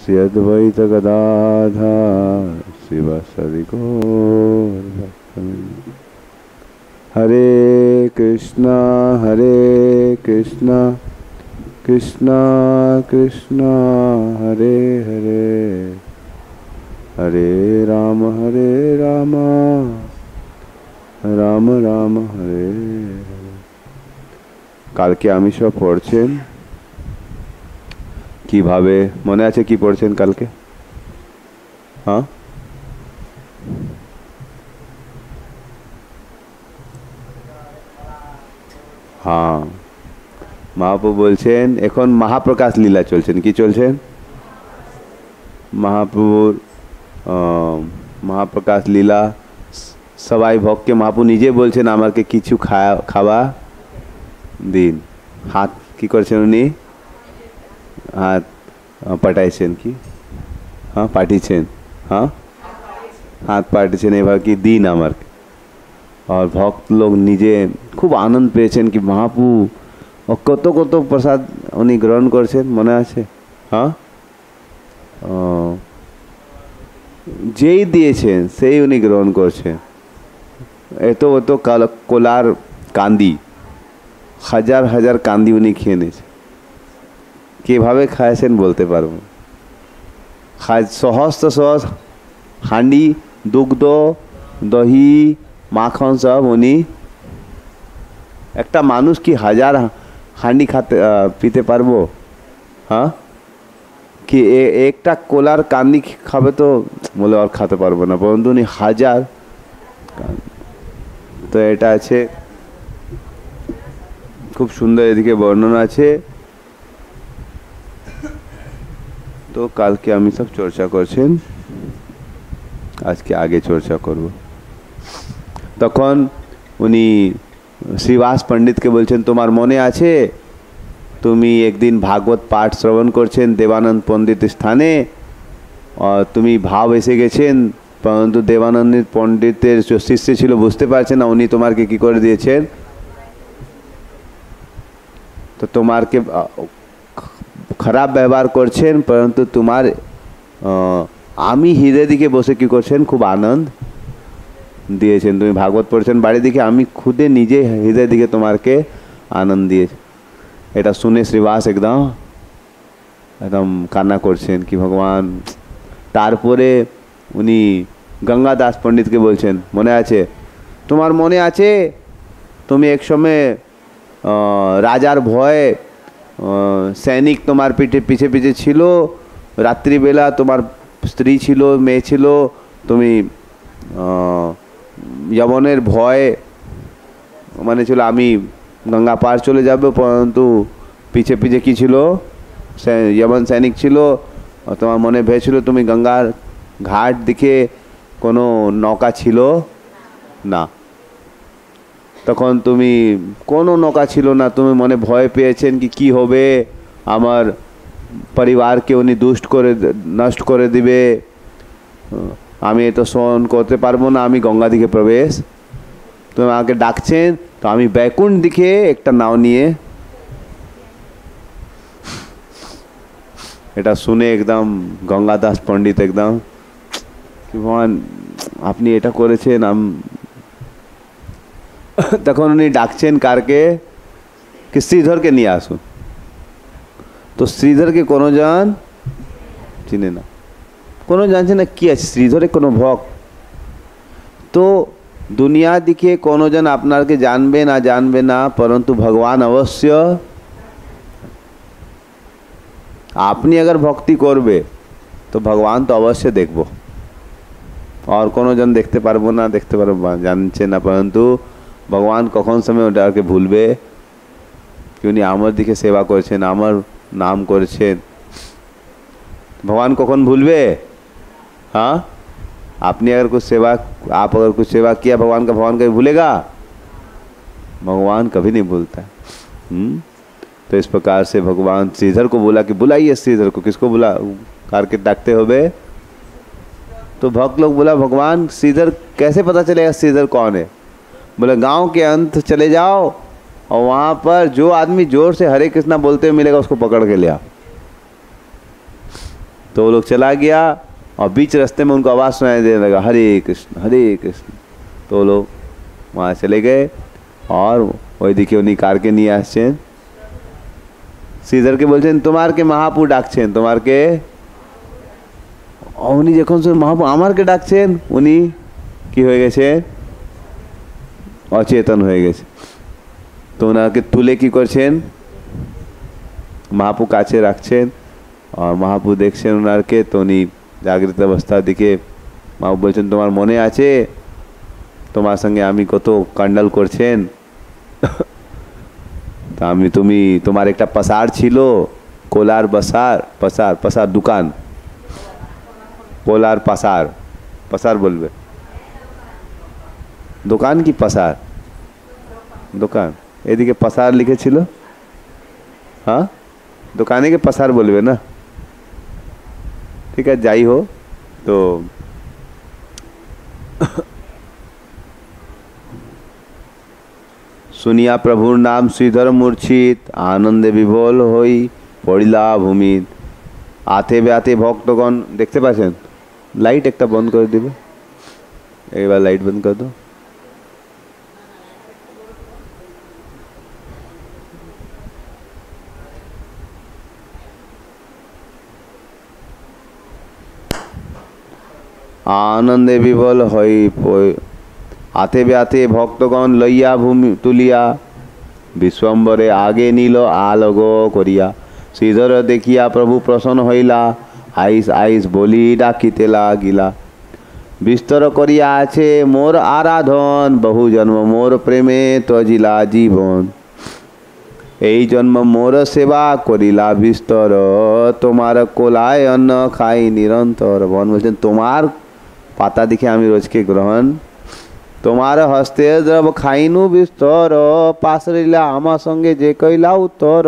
श्री अद्वैत गदाधर शिवसदि गौरभक्तवृंद। हरे कृष्णा कृष्णा कृष्णा हरे हरे, हरे राम राम राम हरे हरे। কালকে আমি সব পড়ছেন কিভাবে মনে আছে? কি পড়ছেন কালকে? হ্যাঁ, হ্যাঁ, মহাপ্রভু বলছেন এখন মহাপ্রকাশ লীলা চলছেন। কি চলছেন? মহাপ্রভুর মহাপ্রকাশ লীলা। সবাই ভক্তকে মহাপ্রভু নিজে বলছেন আমাকে কিছু খাওয়া দিন। হাত কি করছেন উনি? হাত পাঠাইছেন। কি? হ্যাঁ, পাঠিয়েছেন। হ্যাঁ, হাত পাঠিয়েছেন এবার কি দিন আমার। और भक्त लोग নিজে খুব আনন্দ পেয়েছেন কি মহাপ্রভু কত কত প্রসাদ উনি গ্রহণ করছেন। মনে আছে? হ্যাঁ, যেই দিয়েছেন সেই উনি গ্রহণ করছেন। এত অত কোলার কান্দি, হাজার হাজার কান্দি উনি খেয়ে নিয়েছেন। কীভাবে খাইছেন বলতে পারবো। সহস্র সহস্র হাঁডি দুগ্ধ দহি মাখন সব উনি। একটা মানুষ কি হাজার হাঁডি পিতে পারবো? হ্যাঁ, কি একটা কোলার কান্দি খাবে তো বলে আর খেতে পারবো না, পরন্তু উনি হাজার। তো এটা আছে খুব সুন্দর, এদিকে বর্ণনা আছে। তো কালকে আমি সব চর্চা করছেন, আজকে আগে চর্চা করব। তখন উনি শ্রীবাস পণ্ডিতকে বলছেন তোমার মনে আছে তুমি একদিন ভাগবত পাঠ শ্রবণ করছেন দেবানন্দ পণ্ডিত স্থানে, তুমি ভাব এসে গেছেন, পরন্তু দেবানন্দ পণ্ডিতের যে শিষ্য ছিল বুঝতে পারছেন না, উনি তোমাকে কি করে দিয়েছেন, তো তোমারকে খারাপ ব্যবহার করছেন, পরন্তু তোমার আমি হৃদয় দিকে বসে কি করছেন খুব আনন্দ দিয়েছেন। তুমি ভাগবত পড়ছেন বাড়ি দিকে, আমি খুদে নিজে হৃদয় দিকে তোমাকে আনন্দ দিয়েছি। এটা শুনে শ্রীবাস একদম একদম কান্না করছেন কি ভগবান। তারপরে উনি গঙ্গাদাস পণ্ডিতকে বলছেন মনে আছে? তোমার মনে আছে তুমি এক সময় রাজার ভয়ে সৈনিক তোমার পিছে পিছে ছিল, রাত্রিবেলা তোমার স্ত্রী ছিল, মেয়ে ছিল, তুমি যমনের ভয় মানে ছিল আমি গঙ্গা পার চলে যাব, পরন্তু পিছে পিছে কি ছিল যমন সৈনিক ছিল। তোমার মনে ভেবেছিল তুমি গঙ্গার ঘাট দিকে কোনো নৌকা ছিল না, তখন তুমি কোনো নৌকা ছিল না, তুমি মনে ভয় পেয়েছেন কি হবে, আমার পরিবারকে উনি নষ্ট করে দিবে, আমি তো সহন করতে পারবো না, আমি গঙ্গা দিকে প্রবেশ। তুমি আমাকে ডাকছেন, তো আমি बैकुंठ দিকে একটা নাও নিয়ে। এটা শুনে একদম গঙ্গাদাস পণ্ডিত একদম কি ভগবান আপনি এটা করেছেন। তখন উনি ডাকছেন কারকে কি শ্রীধরকে নিয়ে আসুন। তো শ্রীধরকে কোনো জন চিনে না, কোনো জানছে না কি আছে শ্রীধরে কোনো ভক্ত। তো দুনিয়া দিকে কোনো জন আপনাকে জানবে না, পরন্তু ভগবান অবশ্য। আপনি अगर ভক্তি করবে তো ভগবান তো অবশ্য দেখব, আর কোনো জন দেখতে পারবো না জানছে না, পরন্তু ভগবান কখন সময় ওটাকে ভুলবে কি উনি আমার দিকে সেবা করেছেন, আমার নাম করেছেন, भगवान कौन भूलवे? हाँ, आपने अगर कुछ सेवा आप अगर कुछ सेवा किया भगवान कभी भूलेगा? भगवान कभी नहीं भूलता। तो इस प्रकार से भगवान श्रीधर को बोला कि बुलाइए श्रीधर को। किसको बुला करके डाकते हो बे? तो भक्त लोग बोला भगवान श्रीधर कैसे पता चलेगा श्रीधर कौन है? बोले गांव के अंत चले जाओ और वहाँ पर जो आदमी जोर से हरे कृष्णा बोलते हुए मिलेगा उसको पकड़ के ले आओ। तो वो लोग चला गया और बीच रास्ते में उनको आवाज़ सुनाई देने लगा, हरे कृष्ण हरे कृष्ण। तो वो लोग वहाँ चले गए और वही देखिए उन्हीं कार के नहीं आसছেন শ্রীধরকে বলছেন তোমারকে মহাপু ডাকছেন তোমারকে। উনি যখন মহাপু আমারকে ডাকছেন উনি কি হয়ে গেছে, অচেতন হয়ে গেছে। তো ওনাকে তুলে কি করছেন, মহাপু কাছে রাখছেন আর মহাপু দেখছেন ওনারকে। তো উনি জাগ্রত অবস্থার দিকে মহাপু বলছেন তোমার মনে আছে তোমার সঙ্গে আমি কত কান্ডাল করছেন, তা আমি তুমি তোমার একটা পাসার ছিল, কোলার বাসার পাসার পাসার দোকান, কোলার পাসার পাসার বলবে দোকান কি পাসার দোকান, এদিকে পাসার লিখেছিল, हाँ दुकाने के पसार बोलबे ना, ठीक है जाई हो। तो শুনিয়া প্রভুর নাম শ্রীধর মূর্ছিত আনন্দে বিভোল হই পড়িলা ভূমিত। আতে ব্যাতে ভক্তগণ দেখতে পাচ্ছেন, লাইট একটা বন্ধ করে দিবে, এবার লাইট বন্ধ করে দো। আনন্দে বিভোল হই আতে ব্যাতে ভক্তগণ লইয়া ভূমি তুলিয়া বিশ্বম্বরে আগে নীল আলগ করিয়া। শ্রীধর দেখিয়া প্রভু প্রসন্ন হইলা আইস আইস বলি ডাকিতে লাগিলা। বিস্তর করিয়া আছে মোর আরাধন বহু জন্ম মোর প্রেমে তজিলা জীবন। এই জন্ম মোর সেবা করিলা বিস্তর তোমার কোলায় অন্ন খাই নিরন্তর। ভগবান বলছেন তোমার পাতা দেখে আমি রোজকে গ্রহণ, তোমার হস্তে দ্রব খাইনু বিস্তর পাশরিলা আমার সঙ্গে যে কইলা উত্তর।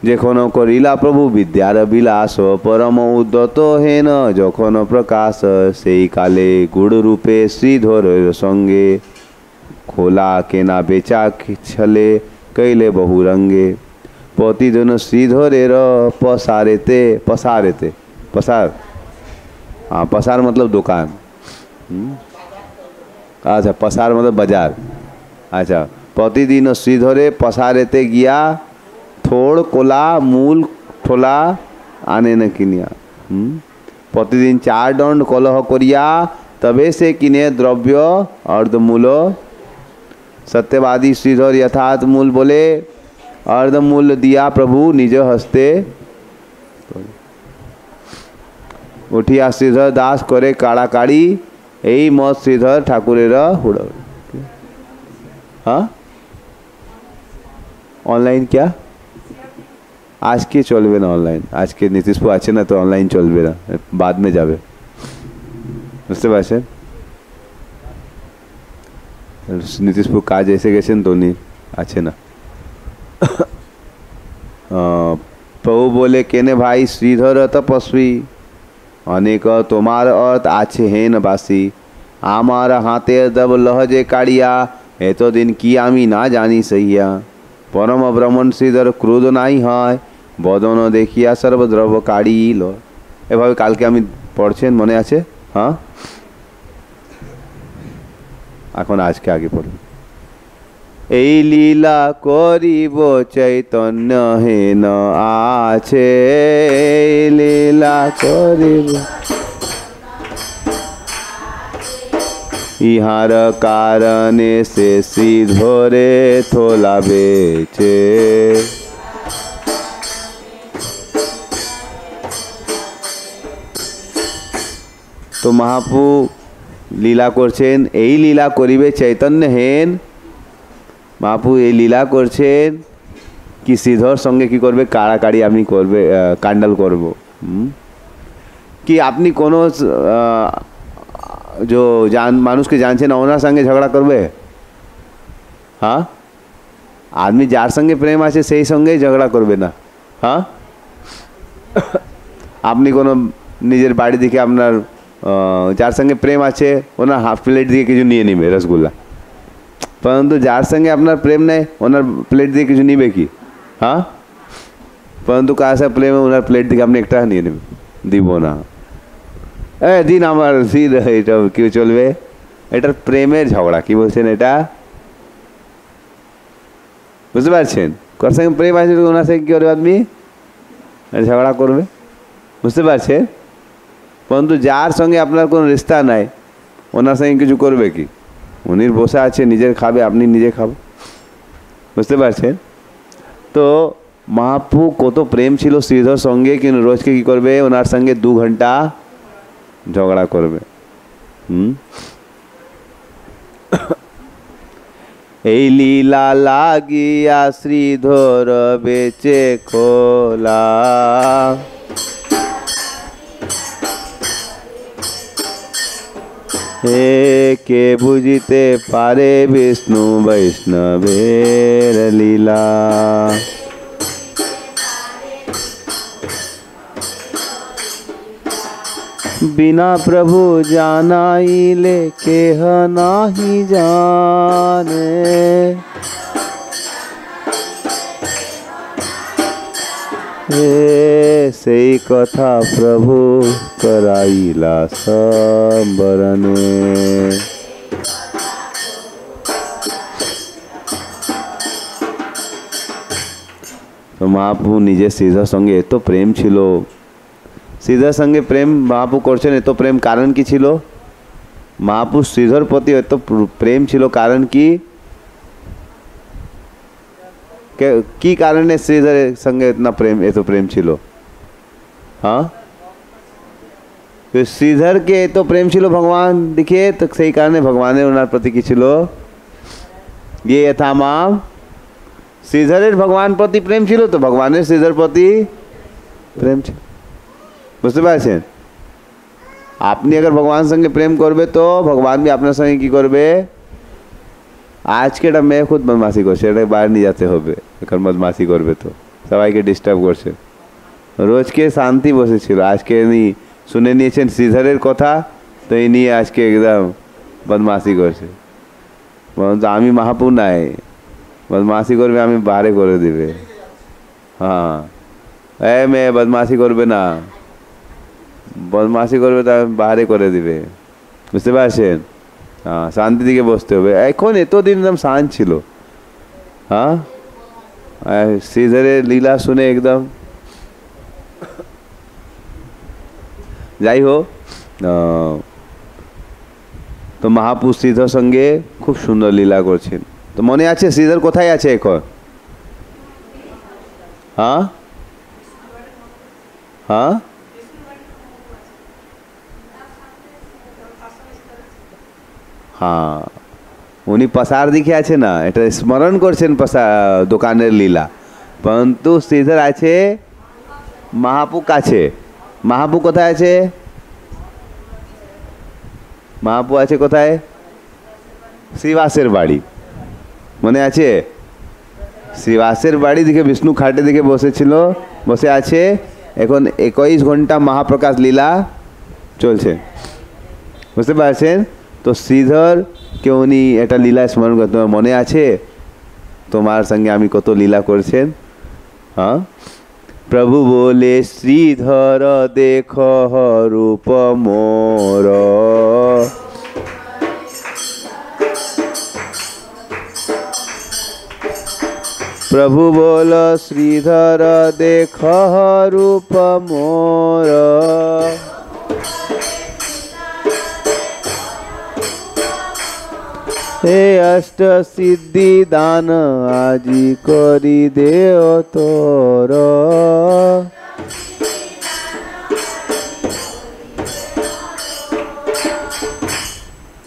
যখন করিলা প্রভু বিদ্যার বিলাস পরম উদ্যত হেন যখন প্রকাশ। সেই কালে গুড় রূপে শ্রীধরের সঙ্গে খোলা কেনা বেচা ছলে কইলে বহু রঙ্গে। প্রতিদিন শ্রীধরের পসারেতে পসারেতে पसार, हाँ पसार मतलब दुकान, अच्छा पसार मतलब बाजार। अच्छा प्रतिदिन श्रीधरे पसारेते गया थोड़ कोला मूल ठोला आने न किनिया। प्रतिदिन 4 दंड कलह करिया तबे से किने द्रव्य अर्धमूल। सत्यवादी श्रीधर यथार्थ मूल बोले अर्धमूल दिया प्रभु निज हस्ते। उठिया श्रीधर दास करे काड़ाकाड़ी এই মত শ্রীধর ঠাকুরেরা হুড়। हाँ ऑनलाइन क्या आज के चलবে না অনলাইন, আজকে নীতিশপু আছে না তো অনলাইন চলবে না, বাদ में যাবে, বুঝতে পারছেন। নীতিশপু কাজ এসে গেছেন তো উনি আছে না। প্রভু বলে কেনে ভাই শ্রীধর তপস্বী অনেক তোমার অর্থ আছে হেন বাসি। আমার হাতে দব লহজে কাড়িয়া এতদিন কি আমি না জানি সইয়া। পরম ব্রহ্মণ শ্রীধর ক্রোধ নাই হয় বদন দেখিয়া সর্বদ্রব কাড়িল। এভাবে কালকে আমি পড়ছেন মনে আছে, হ্যাঁ এখন আজকে আগে পড়ুন। এই লীলা করিব চৈতন্য হেন আছে, এই লীলা করিব ইহার কারণে সে শ্রীধরে থোলা বেচে। তো মহাপু লীলা করছেন, এই লীলা করিবে চৈতন্য হেন। মহাপু এই লীলা করছেন কি শ্রীধর সঙ্গে কি করবে, কাড়াকাড়ি আপনি করবে, কান্ডাল করব। কি আপনি কোনো जो जान মানুষকে জানছেন ওনার সঙ্গে ঝগড়া করবে? হ্যাঁ আদমি যার সঙ্গে প্রেম আছে সেই সঙ্গেই ঝগড়া করবে না। হ্যাঁ আপনি কোনো নিজের বাড়ি থেকে আপনার যার সঙ্গে প্রেম আছে ওনার হাফ প্লেট দিয়ে কিছু নিয়ে নেবে রসগোল্লা, परंतु जार संगे अपना प्रेम नहीं ओनार प्लेट दिए किछु निबे कि हाँ परंतु কার সাথে প্রেমে ওনার প্লেট থেকে আপনি একটা নিয়ে নেবেন, দিব না, দিন আমার দিন, এটা কি চলবে? এটার প্রেমের ঝগড়া। কি বলছেন এটা? বুঝতে পারছেন? কার সঙ্গে প্রেম আছে ওনার সঙ্গে কি করবে আপনি? ঝগড়া করবে। বুঝতে পারছেন? परंतु जार संगे আপনার কোনো रिश्ता নাই, ওনার সঙ্গে কিছু করবে কি? উনি বসে আছে, নিজের খাবে, আপনি নিজে খাবে। বুঝতে পারছেন? তো মহাপ্রভু কত প্রেম ছিল শ্রীধর সঙ্গে, কিন্তু রোজকে কি করবে? ওনার সঙ্গে 2 ঘন্টা ঝগড়া করবে। এই লীলা লাগিয়া শ্রীধর বেচে খোলা, কে বুঝিতে পারে বিষ্ণু বৈষ্ণবের লীলা। बिना प्रभु जानाइले केह नाही जाने, সেই কথা প্রভু कराइला संबरने। तो महाप्रभु নিজে শ্রীধর সঙ্গে এত প্রেম ছিল, শ্রীধর সঙ্গে প্রেম মহাপ্রভু করছেন, এত প্রেম কারণ কি ছিল? মহাপ্রভু শ্রীধর প্রতি এত প্রেম ছিল কারণ কি? কি কারণে শ্রীধরের সঙ্গে इतना প্রেম, এত প্রেম ছিল? हाँ, तो श्रीधर के तो प्रेम छिलो भगवान दिखे, तो सही कारण भगवान उनार प्रति की छिलो ये यथामाम श्रीधरेर भगवान प्रति प्रेम छिलो, तो भगवान श्रीधर प्रति प्रेम छिलो। বুঝতে পারছেন? আপনি अगर भगवान संगे प्रेम করবে তো भगवान भी আপনার সঙ্গে কি করবে? আজকে এটা মেয়ে খুব বদমাশি করছে, এটা বাইরে নিয়ে যেতে হবে, এখন বদমাশি করবে তো সবাইকে ডিস্টার্ব করছে। রোজকে শান্তি বসেছিল, আজকে নি শুনে নিয়েছেন শ্রীধরের কথা, তো এই নিয়ে আজকে একদম বদমাশি করছে। বলুন তো আমি মহাপ্রভু নাই, বদমাশি করবে আমি বাইরে করে দিবে। হ্যাঁ, মেয়ে বদমাশি করবে না, বদমাশি করবে তা বাইরে করে দিবে। বুঝতে পারছেন? हाँ, शांति दिखे बसते हो। এখন এতদিন একদম শান্ত ছিল। हाँ, শ্রীধরের লীলা শুনে একদম। যাই হোক, তো মহাপ্রভু শ্রীধর সঙ্গে খুব সুন্দর লীলা করছেন। তো মনে আছে শ্রীধর কোথায় আছে এখন? हाँ हाँ, हाँ, উনি প্রসার দিকে আছে না, এটা স্মরণ করছেন দোকানের লীলা, परंतु শ্রীধর আছে মহাপ্রভু কাছে। মহাপ্রভু কোথায় আছে? মহাপ্রভু আছে কোথায়? শ্রীবাসের বাড়ি, মনে আছে? শ্রীবাসের বাড়ি দিকে বিষ্ণু খাটে দিকে বসেছিল, বসে আছে। এখন 21 ঘন্টা মহাপ্রকাশ লীলা চলছে। বুঝতে পারছেন? তো শ্রীধর কে উনি এটা লীলা স্মরণ করতে, তোমার মনে আছে তোমার সঙ্গে আমি কত লীলা করছেন? হ্যাঁ, প্রভু বলে শ্রীধর দেখ রূপ মোর, প্রভু বল শ্রীধর দেখ রূপ মোর, হে অষ্ট সিদ্ধি দান আজি করি দেও তোর।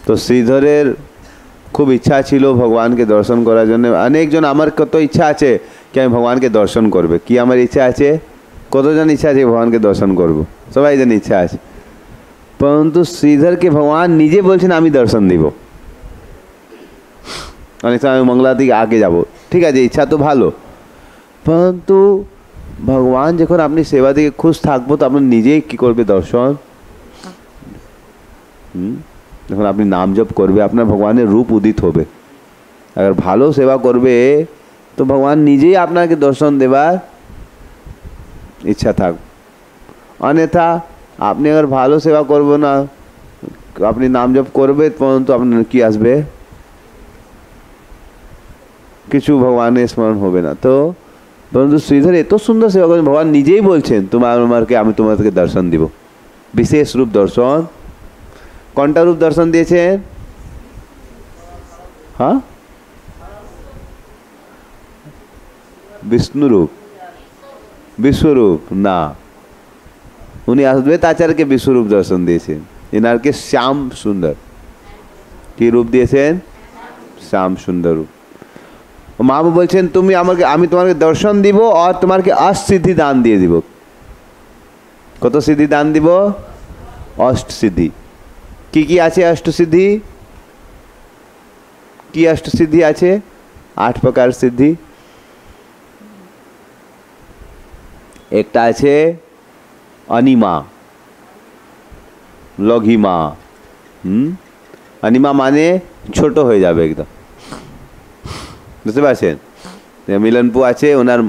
তো শ্রীধরের খুব ইচ্ছা ছিল ভগবানকে দর্শন করার জন্য। অনেকজন আমার কত ইচ্ছা আছে কি আমি ভগবানকে দর্শন করবে, কি আমার ইচ্ছা আছে? কতজন ইচ্ছা আছে ভগবানকে দর্শন করব? সবাই জন ইচ্ছা আছে, परंतु শ্রীধরকে ভগবান নিজে বলছেন আমি দর্শন দিব। অনেক সময় মঙ্গলা থেকে আগে যাব, ঠিক আছে, ইচ্ছা তো ভালো, परंतु ভগবান যখন আপনি সেবা থেকে খুশ থাকবো তো আপনি নিজেই কি করবে? দর্শন। যখন আপনি নাম জপ করবে আপনার ভগবানের রূপ উদিত হবে। अगर ভালো সেবা করবে তো ভগবান নিজেই আপনাকে দর্শন দেবার ইচ্ছা থাক, অন্যথা আপনি अगर ভালো সেবা করবো না, আপনি নাম জপ করবে, পরন্তু আপনার কি আসবে? কিছু ভগবানের স্মরণ হবে না। তো পরন্তু শ্রীধর এত সুন্দর সেবা করেন, ভগবান নিজেই বলছেন তোমাকে আমি তোমাদেরকে দর্শন দিব, বিশেষ রূপ দর্শন। কোনটা রূপ দর্শন দিয়েছেন? হ্যাঁ, বিষ্ণু রূপ, বিশ্বরূপ না, উনি অদ্বৈত আচার্যকে বিশ্বরূপ দর্শন দিয়েছেন, এনারকে শ্যাম সুন্দর কি রূপ দিয়েছেন? শ্যাম সুন্দর রূপ। মহাপ্রভু বলছেন তুমি আমাকে, আমি তোমাকে দর্শন দিব আর তোমাকে অষ্টসিদ্ধি দান দিয়ে দিব। কত সিদ্ধি দান দিব? অষ্ট সিদ্ধি। কি কি আছে অষ্টসিদ্ধি? কি অষ্টসিদ্ধি আছে? 8 প্রকার সিদ্ধি। একটা আছে অনিমা, লঘিমা। অনিমা মানে ছোট হয়ে যাবে একদম, বুঝতে পারছেন? মিলনপু আছে, ওনার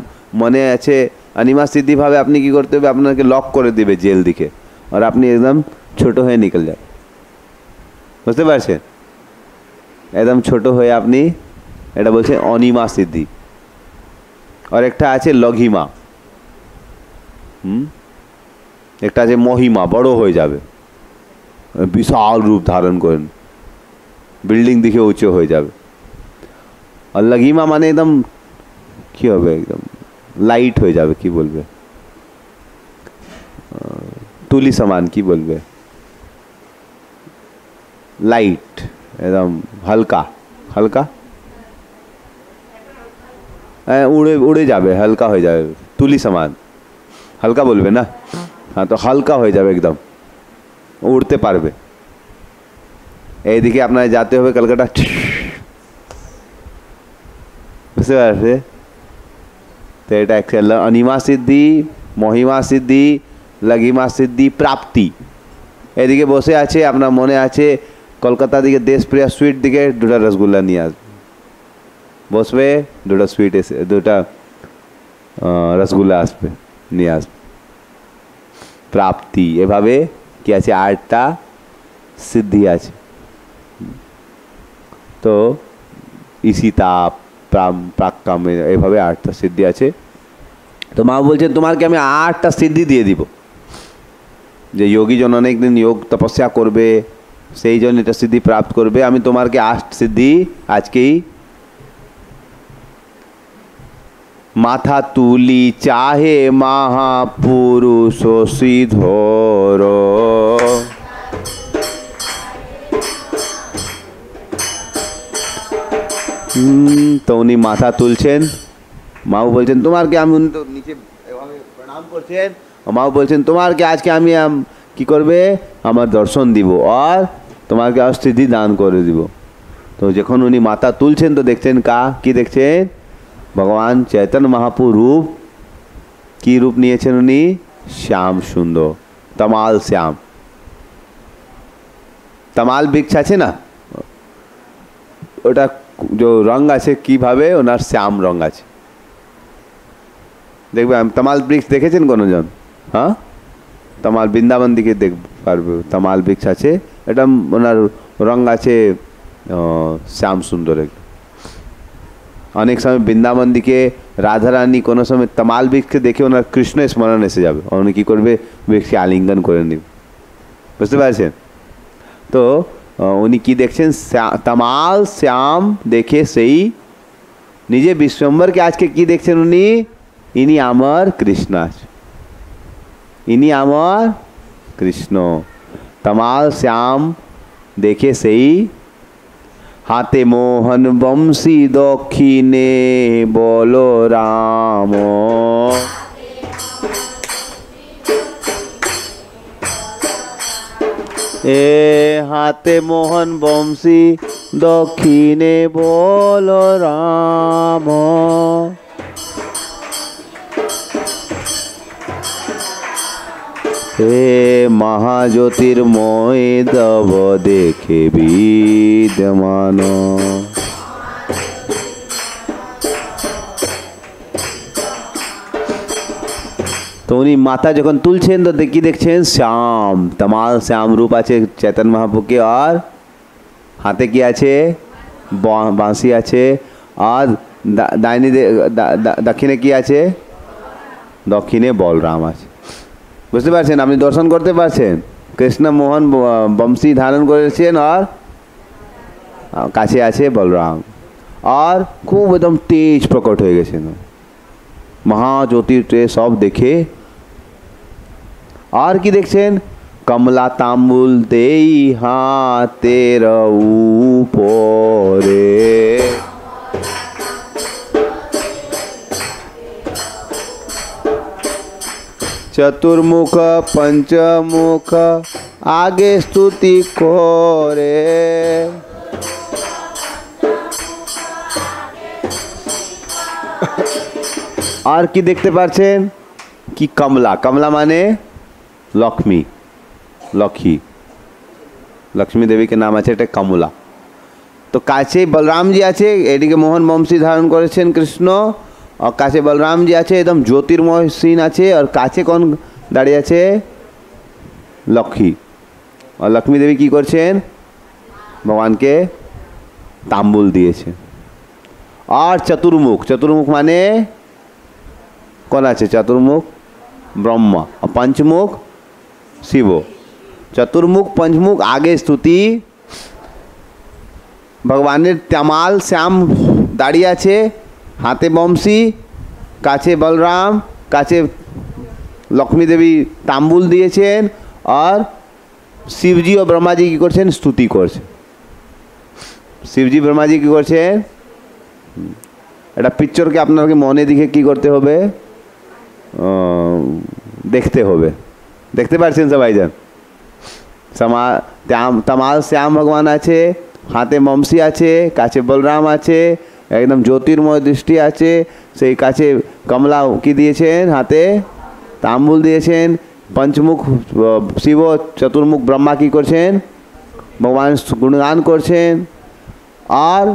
মনে আছে অনিমা সিদ্ধি ভাবে আপনি কি করতে হবে, আপনাকে লক করে দেবে জেল দিকে, আর আপনি একদম ছোট হয়ে নিকল যাবে, বুঝতে পারছেন? একদম ছোট হয়ে আপনি, এটা বলছে অনিমা সিদ্ধি। আর একটা আছে লঘিমা, একটা আছে মহিমা, বড় হয়ে যাবে, বিশাল রূপ ধারণ করেন, বিল্ডিং দিকে উঁচু হয়ে যাবে। আর লঘিমা মানে একদম কি হবে, একদম লাইট হয়ে যাবে, কি বলবে, তুলি समान কি বলবে, লাইট, একদম হালকা হালকা, উড়ে উড়ে যাবে, হালকা হয়ে যাবে, তুলি समान, হালকা বলবে না, হ্যাঁ, তো হালকা হয়ে যাবে, একদম উড়তে পারবে। এইদিকে আপনার যেতে হবে কলকাতা, বুঝতে পারছে? তো এটা একটা অনিমা সিদ্ধি, মহিমা সিদ্ধি, লঘিমা সিদ্ধি, প্রাপ্তি। এদিকে বসে আছে, আপনার মনে আছে কলকাতা দিকে দেশপ্রিয়া সুইট দিকে 2টা রসগোল্লা নিয়ে আসবে, বসবে, 2টা সুইট এসে 2টা রসগোল্লা আসবে, নিয়ে আসবে, প্রাপ্তি। এভাবে কি আছে, 8টা সিদ্ধি আছে। তো ঈশিতা, প্রাক্কামে, এভাবে 8টা সিদ্ধি আছে। তো মা বলছেন তোমাকে আমি 8টা সিদ্ধি দিয়ে দিব, যে যোগীজন অনেকদিন যোগ তপস্যা করবে, সেই জন্য এটা সিদ্ধি প্রাপ্ত করবে, আমি তোমাকে 8 সিদ্ধি আজকেই। মাথা তুলি চাহে মহাপুরুষ শ্রীধর, তো উনি মাথা তুলছেন, মাও বলছেন তোমাকে আমি, উনি তো নিচে এভাবে প্রণাম করছেন, মাও বলছেন তোমাকে আজকে আমি কি করবে, আমার দর্শন দিব আর তোমাকে অস্থিতি দান করে দিব। তো যখন উনি মাথা তুলছেন তো দেখছেন কি দেখছেন, ভগবান চৈতন্য মহাপ্রভু রূপ, কি রূপ নিয়েছেন উনি? শ্যাম সুন্দর, তমাল শ্যাম। তমাল বৃক্ষ আছে না, ওটা যে রঙ আছে কিভাবে, ওনার শ্যাম রঙ আছে, দেখবে। তমাল বৃক্ষ দেখেছেন কোনজন? হ্যাঁ, তমাল বৃন্দাবন দিকে দেখ পারবে, তমাল বৃক্ষ আছে, এটা ওনার রঙ আছে শ্যাম সুন্দর। অনেক সময় বৃন্দাবন দিকে রাধারানী কোনো সময় তমাল বৃক্ষকে দেখে ওনার কৃষ্ণ স্মরণ এসে যাবে, উনি কী করবে, বৃক্ষকে আলিঙ্গন করে নেবে, বুঝতে পারছেন? তো উনি কি দেখছেন, তমাল শ্যাম দেখে সেই নিজে বিশ্বম্বরকে আজকে কি দেখছেন উনি, ইনি আমার কৃষ্ণ আছে, ইনি আমার কৃষ্ণ। তমাল শ্যাম দেখে সেই হাতে মোহন বংশী, দক্ষিণে বলরাম, এ হাতে মোহন বংশী, দক্ষিণে বলরাম, হে মহাজ্যোতির্ময় দব দেখে বিদ্যমান। তো উনি মাথা যখন তুলছেন তো কি দেখছেন, শ্যাম, तमाल শ্যাম রূপ আছে চৈতন্য মহাপ্রভুকে, আর হাতে কি আছে, বাঁশি আছে, আর ডাইনি দক্ষিণে কি আছে, দক্ষিণে বলরাম আছে। বুঝতে পারছেন, আপনি দর্শন করতে পারছেন, কৃষ্ণ মোহন বংশী ধারণ করেছেন আর কাছে আছে বলরাম, আর খুব একদম তেজ প্রকট হয়ে গেছেন, মহাজ্যোতির্তে সব দেখে। আর কি দেখছেন, কমলা তাম্বুল দেই হাতের উপরে, চতুর্মুখ পঞ্চমুখ আগে স্তুতি করে। আর কি দেখতে পাচ্ছেন, কি কমলা, কমলা মানে লক্ষ্মী, লক্ষ্মী দেবীকে নাম আছে, এটা কমলা। তো কাছে বলরামজি আছে, এদিকে মোহন বংশী ধারণ করেছেন কৃষ্ণ, আর কাছে বলরামজি আছে, একদম জ্যোতির্ময় সিন আছে, আর কাছে কোন দাঁড়িয়ে আছে, লক্ষ্মী। আর লক্ষ্মী দেবী কি করছেন, ভগবানকে তাম্বুল দিয়েছে। আর চতুর্মুখ, চতুর্মুখ মানে কোন আছে, চতুর্মুখ ব্রহ্মা, আর পঞ্চমুখ শিব। চতুর্মুখ পঞ্চমুখ আগে স্তুতি, ভগবানের तमाल শ্যাম দাঁড়িয়ে আছে, হাতে বংশী, কাছে বলরাম, কাছে লক্ষ্মী দেবী তাম্বুল দিয়েছেন, আর শিবজি ও ব্রহ্মাজি কি করছেন, স্তুতি করছেন। শিবজি ব্রহ্মাজি কি করছেন, এটা পিকচারকে আপনাকে মনে দিকে কি করতে হবে, দেখতে হবে। দেখতে পাচ্ছেন সবাই যান, तमाल শ্যাম ভগবান আছে, হাতে বংশী আছে, কাছে বলরাম আছে, একদম জ্যোতির্ময় দৃষ্টি আছে, সেই কাছে কমলা কি দিয়েছেন, হাতে তাম্বুল দিয়েছেন, পঞ্চমুখ শিব, চতুর্মুখ ব্রহ্মা কি করছেন, ভগবান গুণগান করছেন। আর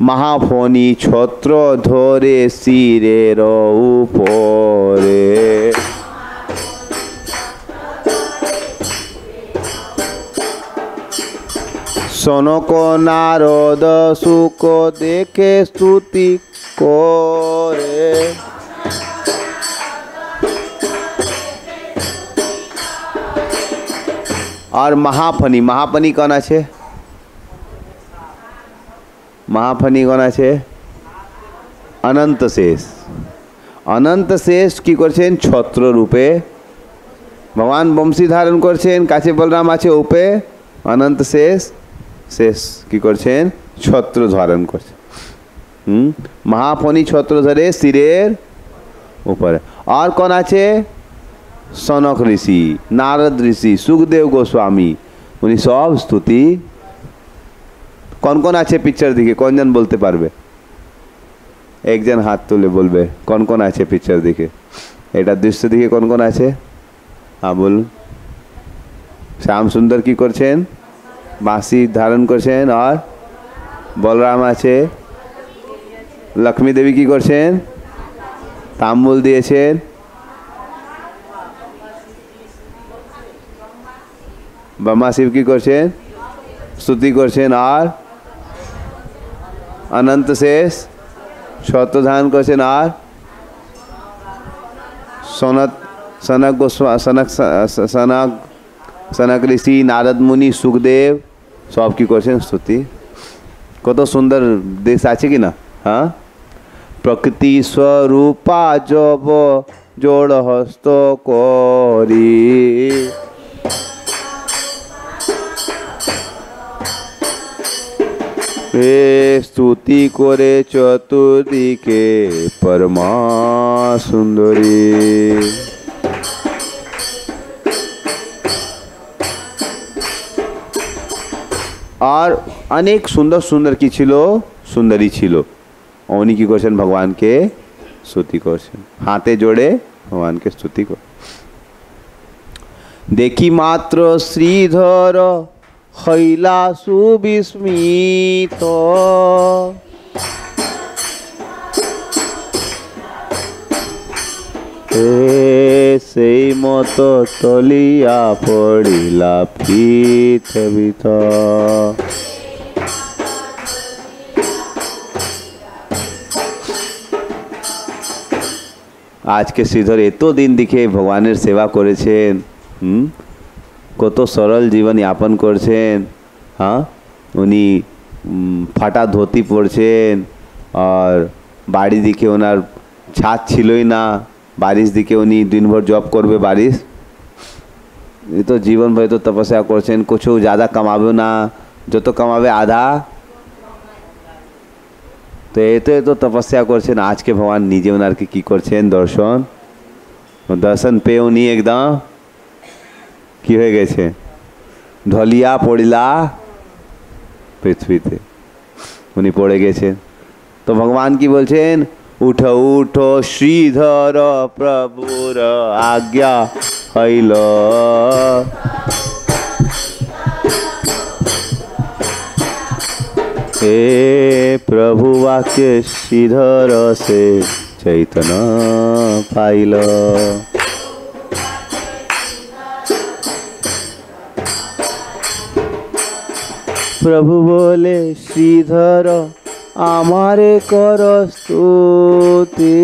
মহাফণি ছত্র ধরে শিরের উপরে, সনক নারদ সুখ দেখে স্তুতি করে। আর মহাফণি, মহাফণি কোন আছে, মহাফণি কোন আছে, অনন্ত শেষ। অনন্ত শেষ কি করছেন, ছত্র রূপে ভগবান বংশী ধারণ করছেন, কাছে বলরাম আছে উপে, অনন্ত শেষ, শেষ কি করছেন, ছত্র ধারণ করছেন। মহাফণি ছত্র ধরে শিরের উপরে। আর কোন আছে, সনক ঋষি, নারদ ঋষি, সুখদেव গোস্বাमी, উনি সব স্তুতি। কোন কোন আছে পিকচার দিকে, কোনজন বলতে পারবে, একজন হাত তুলে বলবে কোন কোন আছে পিকচার দিকে, এটা দৃশ্য দিকে কোন কোন আছে, হ্যাঁ বলুন। শ্যাম সুন্দর কি করছেন, বাঁশি ধারণ করছেন, আর বলরাম আছে, লক্ষ্মী দেবী কি করছেন, তাম্বুল দিয়েছেন, ব্রহ্মা শিব কি করছেন, স্তুতি করছেন, আর অনন্ত শেষ ছত্র ধারণ করছেন, আর সনক ঋষি, নারদ মুনি, সুখদেব সব কি করছেন, স্তুতি। কত সুন্দর দেশ আছে কি না, হ্যাঁ। প্রকৃতি স্বরূপা জব জোড় হস্ত করি, স্তুতি করে চতুর্দিকে পরমা সুন্দরী। আর অনেক সুন্দর সুন্দর কি ছিল, সুন্দরী ছিল, উনি কি করছেন, ভগবানকে স্তুতি করছেন, হাতে জোড়ে ভগবানকে স্তুতি কর। দেখি মাত্র শ্রীধর হইলা সুবিস্মিত, সেই মতো তলিয়া পড়িলা পৃথিবীত। আজকে শ্রীধর এতদিন দিকে ভগবানের সেবা করেছেন, কত সরল জীবন যাপন করছেন। হ্যাঁ, উনি ফাটা ধুতি পরছেন, আর বাড়ি দিকে ওনার ছাদ ছিলই না, বারিশ দিকে উনি দিনভর জব করবে বারিশ। ये तो जीवन भर तो तपस्या করছেন, कुछ ज़्यादा कमाबे ना, যত कमाबे आधा। তো এত তপস্যা করছেন, আজকে ভগবান নিজে ওনারকে কি করছেন দর্শন, দর্শন পেয়ে উনি একদম কি হয়ে গেছে, ঢলিয়া পড়িলা পৃথিবীতে, উনি পড়ে গেছেন। তো ভগবান কি বলছেন, উঠো উঠো শ্রীধর প্রভুর আজ্ঞা হইল। हे प्रभु वाक्य श्रीधर से चैतन्य पाइल। प्रभु बोले श्रीधर आमारे कर स्तुति।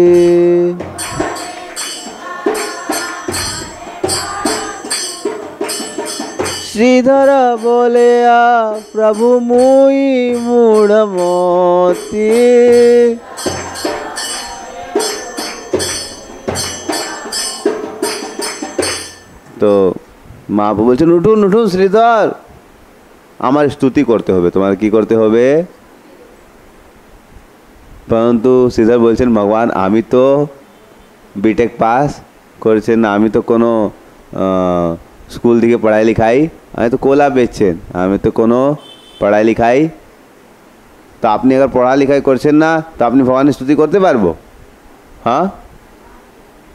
श्रीधर बोले प्रभु मुई मूढ़मती। तो महाप्रभु बोलছেন উঠুন উঠুন শ্রীধর, আমার স্তুতি করতে হবে, তোমার কি করতে হবে। परंतु श्रीधर বলছেন ভগবান আমি তো बीटेक पास করেছেন না, আমি তো কোনো स्कूल दिखे पढ़ाई लिखाई, हमें तो कोला बेचছেন, हमें तो कोनो पढ़ाई लिखाई। तो আপনি अगर पढ़ा लिखाई করছেন না, तो আপনি ভগবানের স্তুতি করতে পারবো। हाँ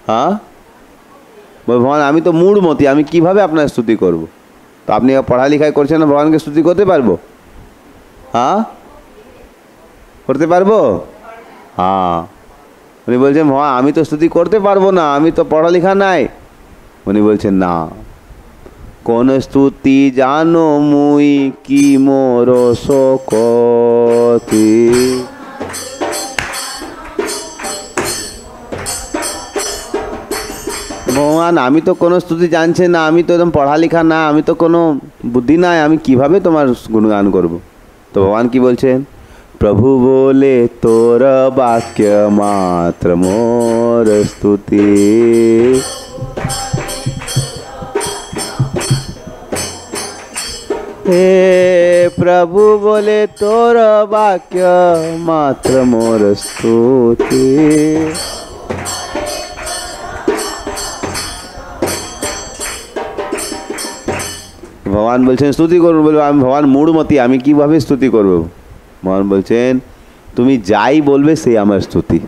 हाँ, ভগবান আমি তো মূঢ়মতি, আমি কিভাবে আপনার স্তুতি করব। তো আপনি পড়া লিখাই করছেন না, ভগবানকে স্তুতি করতে পারবো। हाँ করতে পারবো। हाँ, উনি বলছেন হ্যাঁ আমি তো স্তুতি করতে পারবো না, আমি তো পড়ালেখা নাই। উনি বলছেন না, কোন স্তুতি জানো মুই কি মোর শোকতি। ভগবান আমি তো কোনো স্তুতি জানছে না, আমি তো একদম পড়ালেখা না, আমি তো কোনো বুদ্ধি নাই, আমি কিভাবে তোমার গুণগান করব। তো ভগবান কি বলছেন, प्रभु बोले तोर वाक्य मात्र मोर स्तुति। हे प्रभु बोले तोर वाक्य मात्र मोर स्तुति। ভগবান বলছেন স্তুতি করব, বলবো আমি ভগবান মূঢ়মতি, আমি কিভাবে স্তুতি করব। ভগবান বলছেন তুমি যাই বলবে সেই আমার স্তুতি,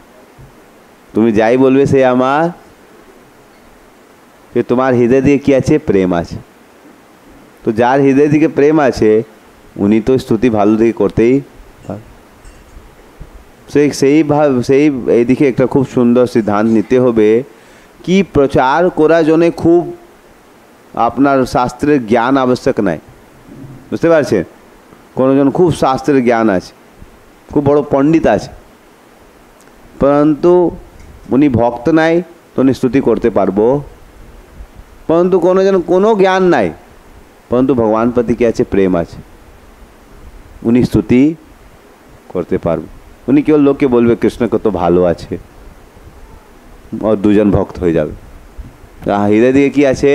তুমি যাই বলবে সেই আমার, যে তোমার হৃদয় দিয়ে কি আছে, প্রেম আছে। তো যার হৃদয় দিকে প্রেম আছে উনি তো স্তুতি ভালো দিকে করতেই। সেই এইদিকে একটা খুব সুন্দর সিদ্ধান্ত নিতে হবে কি প্রচার করার জন্য খুব আপনার শাস্ত্রের জ্ঞান আবশ্যক নাই, বুঝতে পারছেন। কোনোজন খুব শাস্ত্রের জ্ঞান আছে, খুব বড় পণ্ডিত আছে, পরন্তু উনি ভক্ত নাই, তো উনি স্তুতি করতে পারবো। পরন্তু কোনোজন কোনো জ্ঞান নাই, পরন্তু ভগবান প্রতি কি আছে, প্রেম আছে, উনি স্তুতি করতে পারবো। উনি কেবল লোককে বলবে কৃষ্ণ কত ভালো আছে, আর দুজন ভক্ত হয়ে যাবে। হৃদয় দিকে কি আছে,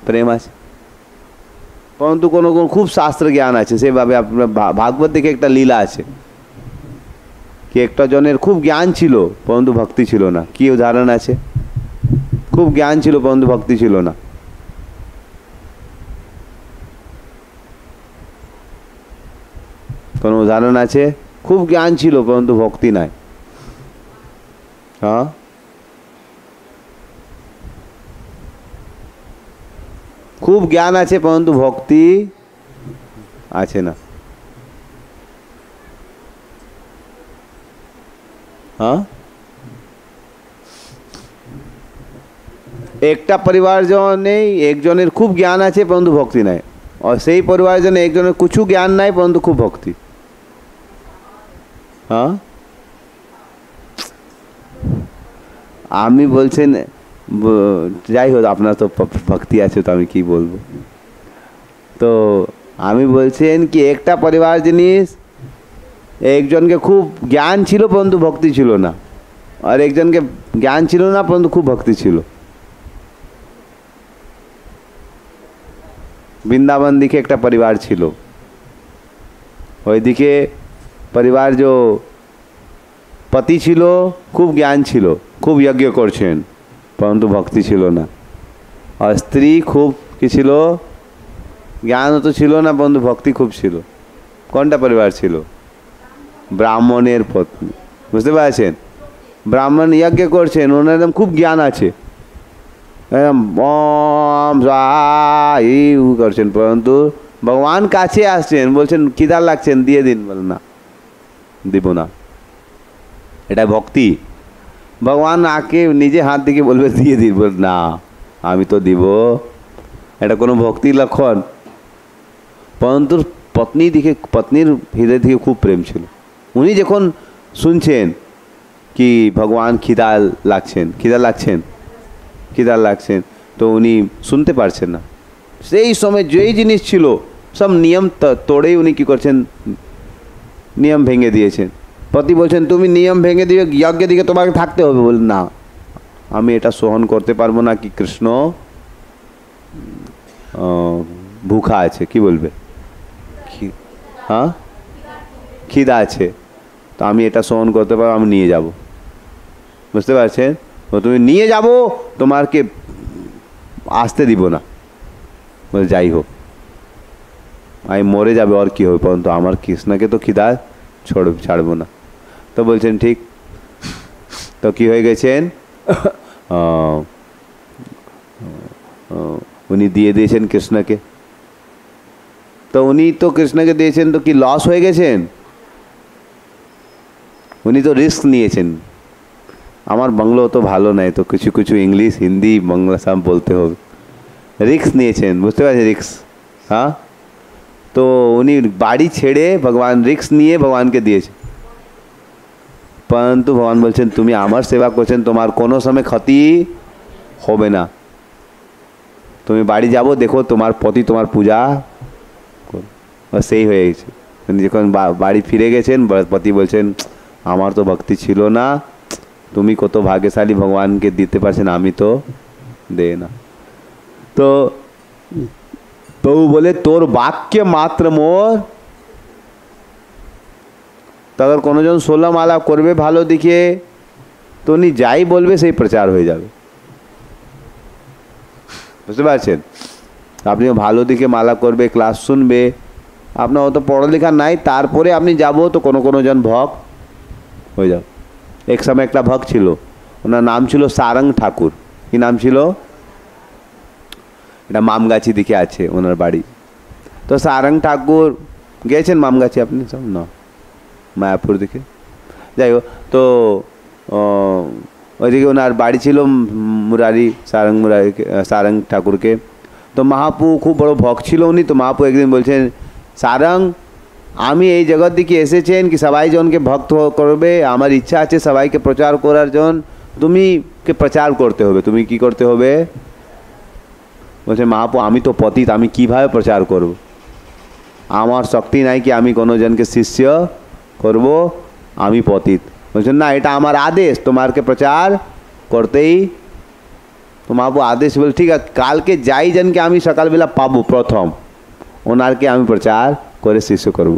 প্রেম আছে। परंतु कोनो कोनो खूब शास्त्र ज्ञान আছে সেভাবে আপনার ভাগবত থেকে একটা লীলা আছে কি একটা জনের খুব জ্ঞান ছিল পরন্তু ভক্তি ছিল না। কি উদাহরণ আছে? খুব জ্ঞান ছিল পরন্তু ভক্তি ছিল না। কোনো উদাহরণ আছে? খুব জ্ঞান ছিল পরন্তু ভক্তি নাই। হ্যাঁ, खूब ज्ञान আছে परंतु भक्ति আছে না। हाँ, একটা পরিবারজনে একজনের খুব জ্ঞান আছে परंतु ভক্তি নাই, আর সেই পরিবারজনে একজনের কিছু জ্ঞান নাই परंतु খুব ভক্তি। হ্যাঁ, আমি বলছেন যাই হোক আপনার তো ভক্তি আছে তো আমি কি বলবো। তো আমি বলছেন কি একটা পরিবার জিনিস একজনকে খুব জ্ঞান ছিল परंतु ভক্তি ছিল না, আর একজনকে জ্ঞান ছিল না परंतु খুব ভক্তি ছিল। বৃন্দাবন দিকে একটা পরিবার ছিল, ওইদিকে পরিবার जो पति ছিল খুব জ্ঞান ছিল, খুব यज्ञ করছেন परंतु ভক্তি ছিল না, আর স্ত্রী খুব কি ছিল, জ্ঞান তো ছিল না परंतु ভক্তি খুব ছিল। কোনটা পরিবার ছিল? ব্রাহ্মণের পত্নী, বুঝতে পারছেন? ব্রাহ্মণ यज्ञ করছেন, ওনার একদম খুব জ্ঞান আছে, একদম ওম এই করছেন परंतु ভগবান কাছে আসছেন, বলছেন খিদা লাগছেন দিয়ে দিন, বলে না দিব না। এটা ভক্তি। ভগবান আকে নিজে হাত দিকে বলবে দিয়ে দিন, বল না আমি তো দিব, এটা কোনো ভক্তির লক্ষণ? परंतु पत्नी दिखे, पत्नीर हृदय दिखे खूब प्रेम ছিল। উনি যখন শুনছেন कि भगवान খিদা লাগছেন, খিদা লাগছেন, খিদা লাগছেন, তো উনি শুনতে পারছেন না। সেই সময় যেই জিনিস ছিল সব নিয়ম তোড়েই উনি কি করছেন, নিয়ম ভেঙে দিয়েছেন। পতি বলছেন তুমি নিয়ম ভেঙে দিবে, যজ্ঞ দিকে তোমাকে থাকতে হবে। বল না আমি এটা সহন করতে পারবো না कि কৃষ্ণ ভুখা আছে, কি বলবে, হ্যাঁ খিদা আছে, তো আমি এটা সহন করতে পারবো, আমি নিয়ে যাব। বুঝতে পারছেন? তো তুমি নিয়ে যাব, তোমাকে আসতে দিব না। বলে যাই হোক আমি মরে যাবে আর কি হবে, परंतु আমার কৃষ্ণকে তো খিদা ছাড়বো না। তো বলছেন ঠিক। তো কি হয়ে গেছেন, উনি দিয়ে দিয়েছেন কৃষ্ণকে। তো উনি তো কৃষ্ণকে দিয়েছেন, তো কি লস হয়ে গেছেন? উনি তো রিস্ক নিয়েছেন। আমার বাংলা তো ভালো নাই, তো কিছু কিছু ইংলিশ হিন্দি বাংলা সব বলতে হবে। রিস্ক নিয়েছেন, বুঝতে পারছেন রিস্ক? हाँ, তো উনি বাড়ি ছেড়ে ভগবান রিস্ক নিয়ে ভগবানকে দিয়েছে, परंतु ভগবান বলছেন তুমি আমার সেবা করছেন, তোমার কোনো সময় ক্ষতি হবে না। তুমি বাড়ি যাবো, দেখো তোমার পতি তোমার পূজা, সেই হয়ে গেছে। যখন বাড়ি ফিরে গেছেন, পতি বলছেন আমার তো ভক্তি ছিল না, তুমি কত ভাগ্যশালী, ভগবানকে দিতে পারছেন, আমি তো দে না। তো প্রভু বলে তোর বাক্য মাত্র মোর, তো अगर কোনোজন 16 মালা করবে ভালো দিকে, তো উনি যাই বলবে সেই প্রচার হয়ে যাবে। বুঝতে পারছেন? আপনি ভালো দিকে মালা করবে, ক্লাস শুনবে, আপনার অত পড়ালেখা নাই, তারপরে আপনি যাব, তো কোনো জন ভক্ত হয়ে যাও। এক সময় একটা ভক্ত ছিল, ওনার নাম ছিল সারং ঠাকুর। কি নাম ছিল? এটা মামগাছি দিকে আছে ওনার বাড়ি। তো সারং ঠাকুর গেছেন মামগাছি আপনি সব না, মায়াপুর দিকে, যাই হোক। তো ওইদিকে ওনার বাড়ি ছিল মুরারি, সারং ঠাকুরকে। তো মহাপু খুব বড় ভক্ত ছিল উনি। তো মহাপু একদিন বলছেন সারং আমি এই জগৎ দিকে এসেছেন কি সবাই জনকে ভক্ত করবে, আমার ইচ্ছা আছে সবাইকে প্রচার করার জন্য, তুমি কে প্রচার করতে হবে। তুমি কি করতে হবে? বলছে মহাপু আমি তো পতিত, আমি কিভাবে প্রচার করব, আমার শক্তি নাই কি আমি কোনো জনকে শিষ্য করব, আমি পতিত। বলছেন না এটা আমার আদেশ, তোমাকে প্রচার করতেই। তো মহাপু আদেশ বলে ঠিক আছে, কালকে যাই জনকে আমি সকালবেলা পাবো প্রথম, ওনারকে আমি প্রচার করে শিষ্য করব।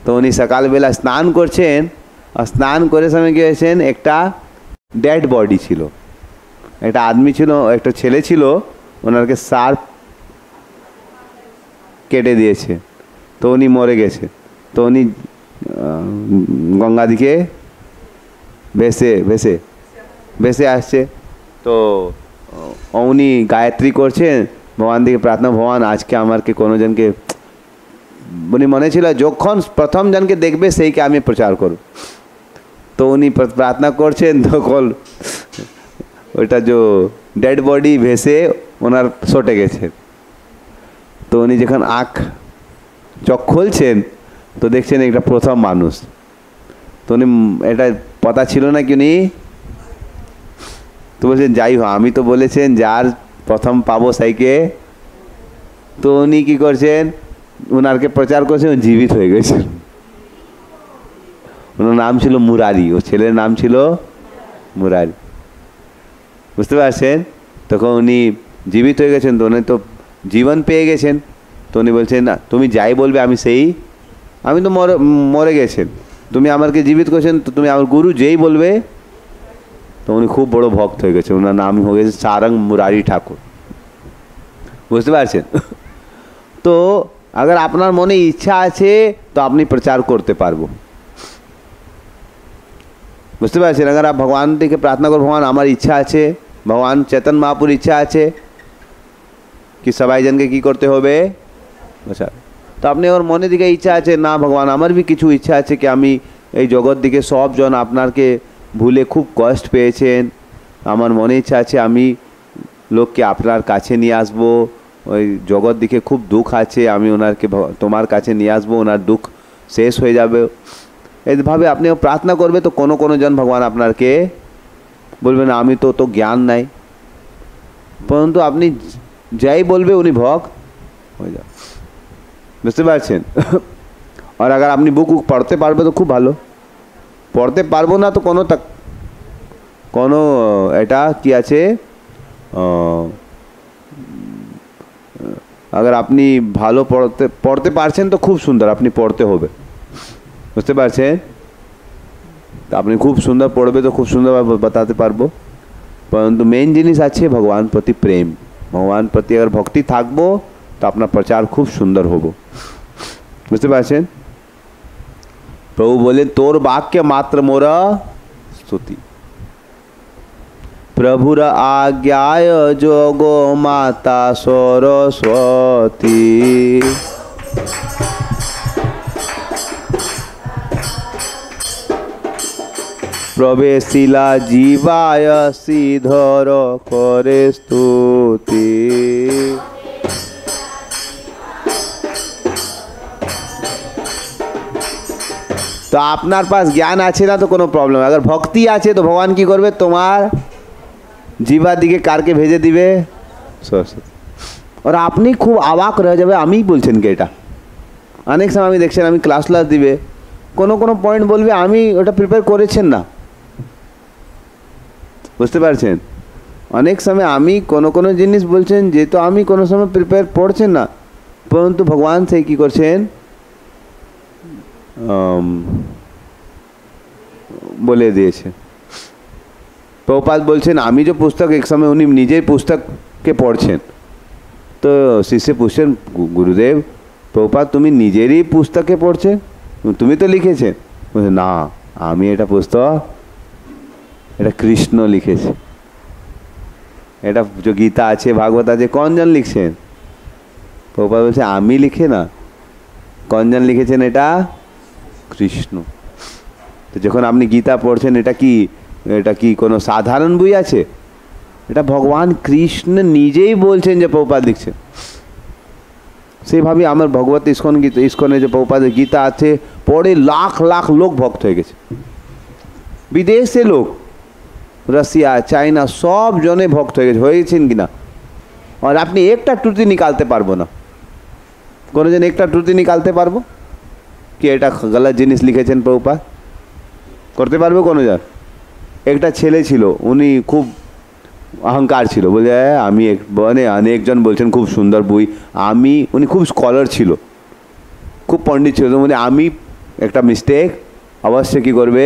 তো উনি সকালবেলা স্নান করছেন, আর স্নান করে সময় গিয়েছেন, একটা ডেড বডি ছিল, একটা আদমি ছিল, একটা ছেলে ছিল, ওনারকে সার্প কেটে দিয়েছে, তো উনি মরে গেছে। তো উনি গঙ্গা দিকে ভেসে ভেসে ভেসে আসছে। তো উনি গায়ত্রী করছেন, ভগবান দিকে প্রার্থনা, ভগবান আজকে আমাকে কোনো জনকে, উনি মনে ছিল যখন প্রথম জনকে দেখবে সেইকে আমি প্রচার করব। তো উনি প্রার্থনা করছেন, তখন ওইটা যে ডেড বডি ভেসে ওনার সটে গেছে। তো উনি যখন চোখ খুলছেন তো দেখছেন একটা প্রথম মানুষ। তো উনি এটা পতা ছিল না কি উনি তো বলছেন যাই হোক আমি তো বলেছেন যার প্রথম পাবো সাইকে। তো উনি কি করছেন ওনারকে প্রচার করছেন, জীবিত হয়ে গেছেন। ওনার নাম ছিল মুরারি, ও ছেলের নাম ছিল মুরারি, বুঝতে পারছেন। তখন উনি জীবিত হয়ে গেছেন, তো উনি তো জীবন পেয়ে গেছেন। তো উনি বলছেন না তুমি যাই বলবে আমি সেই, আমি তো মরে গেছেন, তুমি আমাকে জীবিত করছেন, তো তুমি আমার গুরু যেই বলবে। তো উনি খুব বড় ভক্ত হয়ে গেছে, ওনার নাম হয়ে গেছে সারং মুরারি ঠাকুর, বুঝতে পারছেন। তো अगर আপনার মনে ইচ্ছা আছে তো আপনি প্রচার করতে পারবো, বুঝতে পারছেন। अगर आप भगवान থেকে প্রার্থনা করো ভগবান আমার ইচ্ছা আছে, ভগবান চেতন মহাপুর ইচ্ছা আছে কি সবাই জনকে কি করতে হবে আচ্ছা। তো আপনি ওর মনে দিকে ইচ্ছা আছে না ভগবান আমার भी কিছু ইচ্ছা আছে কি আমি এই জগৎ দিকে সবজন আপনাকে ভুলে খুব কষ্ট পেয়েছেন, আমার মনে ইচ্ছা আছে আমি লোককে আপনার কাছে নিয়ে আসবো, ওই জগৎ দিকে খুব দুঃখ আছে আমি ওনারকে তোমার কাছে নিয়ে আসবো, ওনার দুঃখ শেষ হয়ে যাবে। এইভাবে আপনি প্রার্থনা করবে তো কোনো কোনো জন ভগবান আপনাকে বলবেন আমি তো জ্ঞান নাই, परंतु আপনি যাই বলবে উনি ভক্ত হয়ে যাবে, বুঝতে পারছেন। আর अगर আপনি বুক পড়তে পারবে তো খুব ভালো, পড়তে পারবো না তো কোনো এটা কি আছে अगर আপনি ভালো পড়তে পারছেন তো খুব সুন্দর আপনি পড়তে হবে, বুঝতে পারছেন। তো আপনি খুব সুন্দর পড়বে তো খুব সুন্দর बताते পারবো, परंतु मेन জিনিস আছে ভগবান প্রতি প্রেম, ভগবান প্রতি अगर ভক্তি থাকবো তো আপনার প্রচার খুব সুন্দর হবে, বুঝতে পারছেন। প্রভু বলেন তোর বাক্য মাত্র মোরা স্তুতি, प्रभुर आज्ञाय जोगो माता सरस्वती, प्रवेशिला जीवाय श्रीधर करे स्तुति। तो আপনার পাশ জ্ঞান আছে না তো কোনো প্রবলেম, अगर ভক্তি আছে তো ভগবান কি করবে তোমার जीवा दिके कारके भेजे दिवे सरस्वती। और আপনি খুব অবাক হয়ে যাবে আমি বলছেন কি এটা অনেক সময় আমি দেখছেন আমি ক্লাস দিবে কোনো কোনো পয়েন্ট বলবে আমি ওটা প্রিপেয়ার করেছেন না, বুঝতে পারছেন। অনেক সময় আমি কোনো কোনো জিনিস বলছেন যে তো আমি কোনো সময় প্রিপেয়ার পড়ছেন না, परंतु ভগবান সেই কি করছেন বলে দিয়েছে। प्रभुपाद बोलছেন আমি যে পুস্তক এক সময় উনি নিজেই পুস্তককে পড়ছেন, তো শিষ্য पूछছেন গুরুদেব প্রভুপাদ তুমি নিজেরই পুস্তকে পড়ছেন, তুমি তো লিখেছেন, বলে না আমি এটা পুস্তক এটা কৃষ্ণ লিখেছে, এটা যে গীতা আছে ভাগবত আছে কোন জন লিখছেন, প্রভুপাদ বলছে আমি লিখে না, কোন জন লিখেছেন এটা কৃষ্ণ। তো যখন আপনি গীতা পড়ছেন এটা কি কোনো সাধারণ বই আছে, এটা ভগবান কৃষ্ণ নিজেই বলছেন যে প্রভুপাদ লিখছেন। সেইভাবে আমার ভগবত ইস্কনে যে প্রভুপাদের গীতা আছে পড়ে লাখ লাখ লোক ভক্ত হয়ে গেছে, বিদেশে লোক রাশিয়া চায়না সব জনে ভক্ত হয়েছেন কিনা। আর আপনি একটা ত্রুটি নিকালতে পারবো না, কোনো জন একটা ত্রুটি নিকালতে পারবো কি এটা গলত জিনিস লিখেছেন প্রভুপাদ, করতে পারবে কোনো জন। একটা ছেলে ছিল উনি খুব অহংকার ছিল, বলে আমি মানে অনেকজন বলছেন খুব সুন্দর বই, উনি খুব স্কলার ছিল খুব পণ্ডিত ছিল, তো মানে আমি একটা মিস্টেক অবশ্যই কী করবে,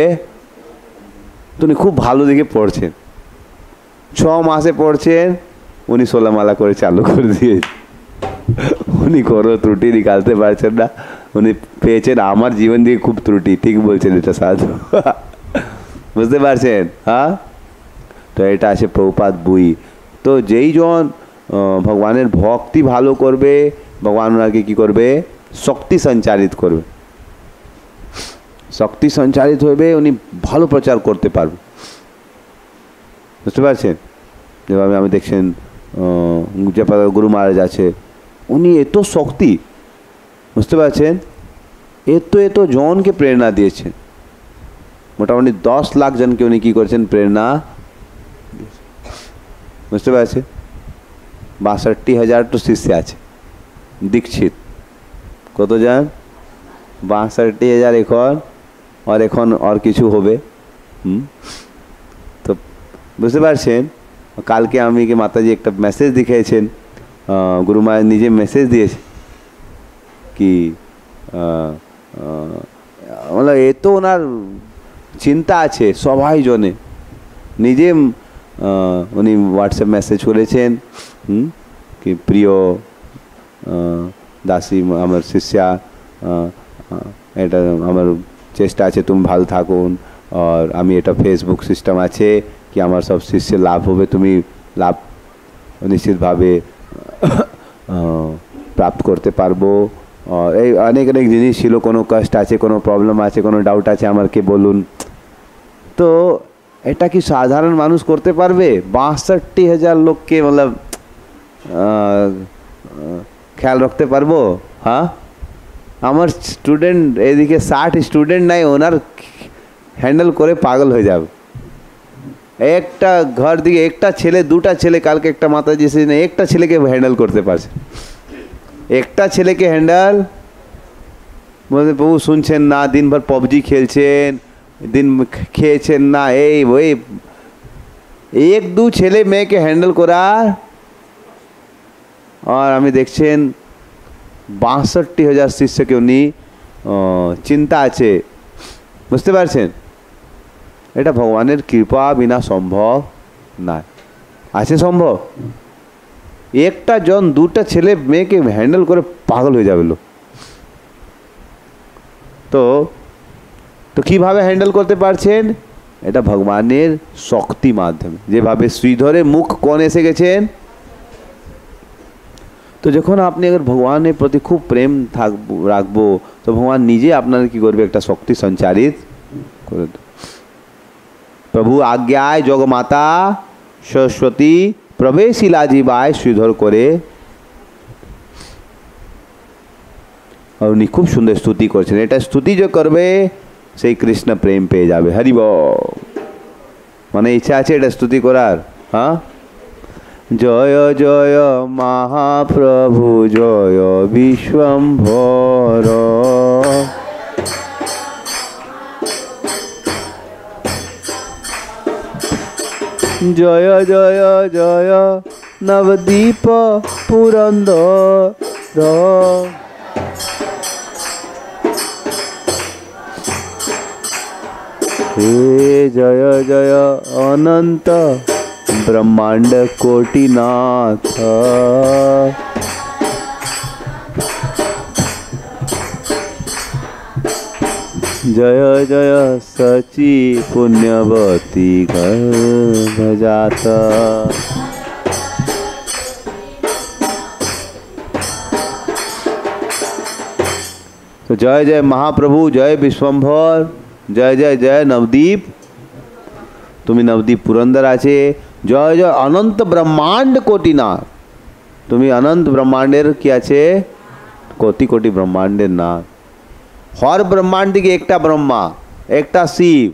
তো উনি খুব ভালো দিকে পড়ছেন, 6 মাসে পড়ছেন উনি 16 মালা করে চালু করে দিয়েছে। উনি কোনো ত্রুটি নিকালতে পারছেন না, উনি পেয়েছেন আমার জীবন দিয়ে খুব ত্রুটি, ঠিক বলছেন এটা সাধু, বুঝতে পারছেন। হ্যাঁ, তো এটা আছে প্রভুপাদ বই। তো যেই জন ভগবানের ভক্তি ভালো করবে ভগবান ওনাকে কী করবে শক্তি সঞ্চারিত করবে, শক্তি সঞ্চারিত হবে উনি ভালো প্রচার করতে পারবে, বুঝতে পারছেন। যেভাবে আমি দেখছেন জয়পাল গুরু মহারাজ আছে, উনি এত শক্তি, বুঝতে পারছেন, এত জনকে প্রেরণা দিয়েছেন, মোটামুটি 10 লাখ জনকে উনি কী করেছেন, প্রেরণা, বুঝতে পারছেন। 62,000 তো শিষ্য আছে দীক্ষিত, কতজন, 62,000 এখন আর কিছু হবে। তো বুঝতে পারছেন, কালকে আমি কি মাতাজি একটা মেসেজ দেখিয়েছেন, গুরু মহারাজ নিজে মেসেজ দিয়েছে কি মানে এত ওনার চিন্তা আছে সবাই জনে, নিজে উনি হোয়াটসঅ্যাপ মেসেজ করেছেন কি প্রিয় দাসী আমার শিষ্যা, এটা আমার চেষ্টা আছে তুমি ভালো থাকুন, আর আমি এটা ফেসবুক সিস্টেম আছে কি আমার সব শিষ্যের লাভ হবে, তুমি লাভ নিশ্চিতভাবে প্রাপ্ত করতে পারবো। এই অনেক জিনিস ছিল, কোনো কষ্ট আছে, কোনো প্রবলেম আছে, কোনো ডাউট আছে আমাকে বলুন। তো এটা কি সাধারণ মানুষ করতে পারবে? 62,000 লোককে মতলব খেয়াল রাখতে পারবো? হ্যাঁ, আমার স্টুডেন্ট এদিকে 60 স্টুডেন্ট নাই, ওনার হ্যান্ডেল করে পাগল হয়ে যাবে। একটা ঘর দিকে একটা ছেলে, দুটা ছেলে, কালকে একটা মাতাজি এসে একটা ছেলেকে হ্যান্ডেল করতে পারছে, একটা ছেলেকে হ্যান্ডেল, বলতে প্রভু শুনছেন না, দিনভর পবজি খেলছেন, দিন খেয়েছেন না, এই ওই 1-2 ছেলে মেয়েকে হ্যান্ডেল করার, আর আমি দেখছেন 62,000 শিষ্যকে উনি চিন্তা আছে, বুঝতে পারছেন। এটা ভগবানের কৃপা বিনা সম্ভব না, আছে সম্ভব? একটা জন, দুটা ছেলে মেয়েকে হ্যান্ডেল করে পাগল হয়ে যাবে লোক। তো কিভাবে হ্যান্ডেল করতে পারছেন? এটা ভগবানের শক্তি মাধ্যমে, যেভাবে শ্রীধরের মুখ কোন এসে গেছেন। তো যখন আপনি अगर ভগবানের প্রতি খুব প্রেম রাখবো, তো ভগবান নিজে আপনার কি করবে, একটা শক্তি সঞ্চারিত করে দেবে। প্রভু আজ্ঞায় জগমাতা সরস্বতী প্রবেশিলা জীবায় শ্রীধর করে, আর উনি খুব সুন্দর স্তুতি করছেন। এটা স্তুতি যে করবে সেই কৃষ্ণ প্রেম পেয়ে যাবে। হরি বল। মানে ইচ্ছা আছে এটা স্তুতি করার? হ্যাঁ, জয় জয় মহাপ্রভু জয় বিশ্বম্ভর, জয় জয় জয় নবদ্বীপ পুরন্দর, হে জয় জয় অনন্ত ব্রহ্মাণ্ড কোটিনাথ, জয় জয় সচি পুণ্যবতী গর্ভজাত। তো জয় জয় মহাপ্রভু, জয় বিশ্বম্ভর, জয় জয় জয় নবদ্বীপ, তুমি নবদ্বীপ পুরন্দর আছে, জয় জয় অনন্ত ব্রহ্মাণ্ড কোটিনাথ, তুমি অনন্ত ব্রহ্মাণ্ডের কি আছে, কোটি কোটি ব্রহ্মাণ্ডের নাথ। হর ব্রহ্মাণ্ড দিকে একটা ব্রহ্মা, একটা শিব,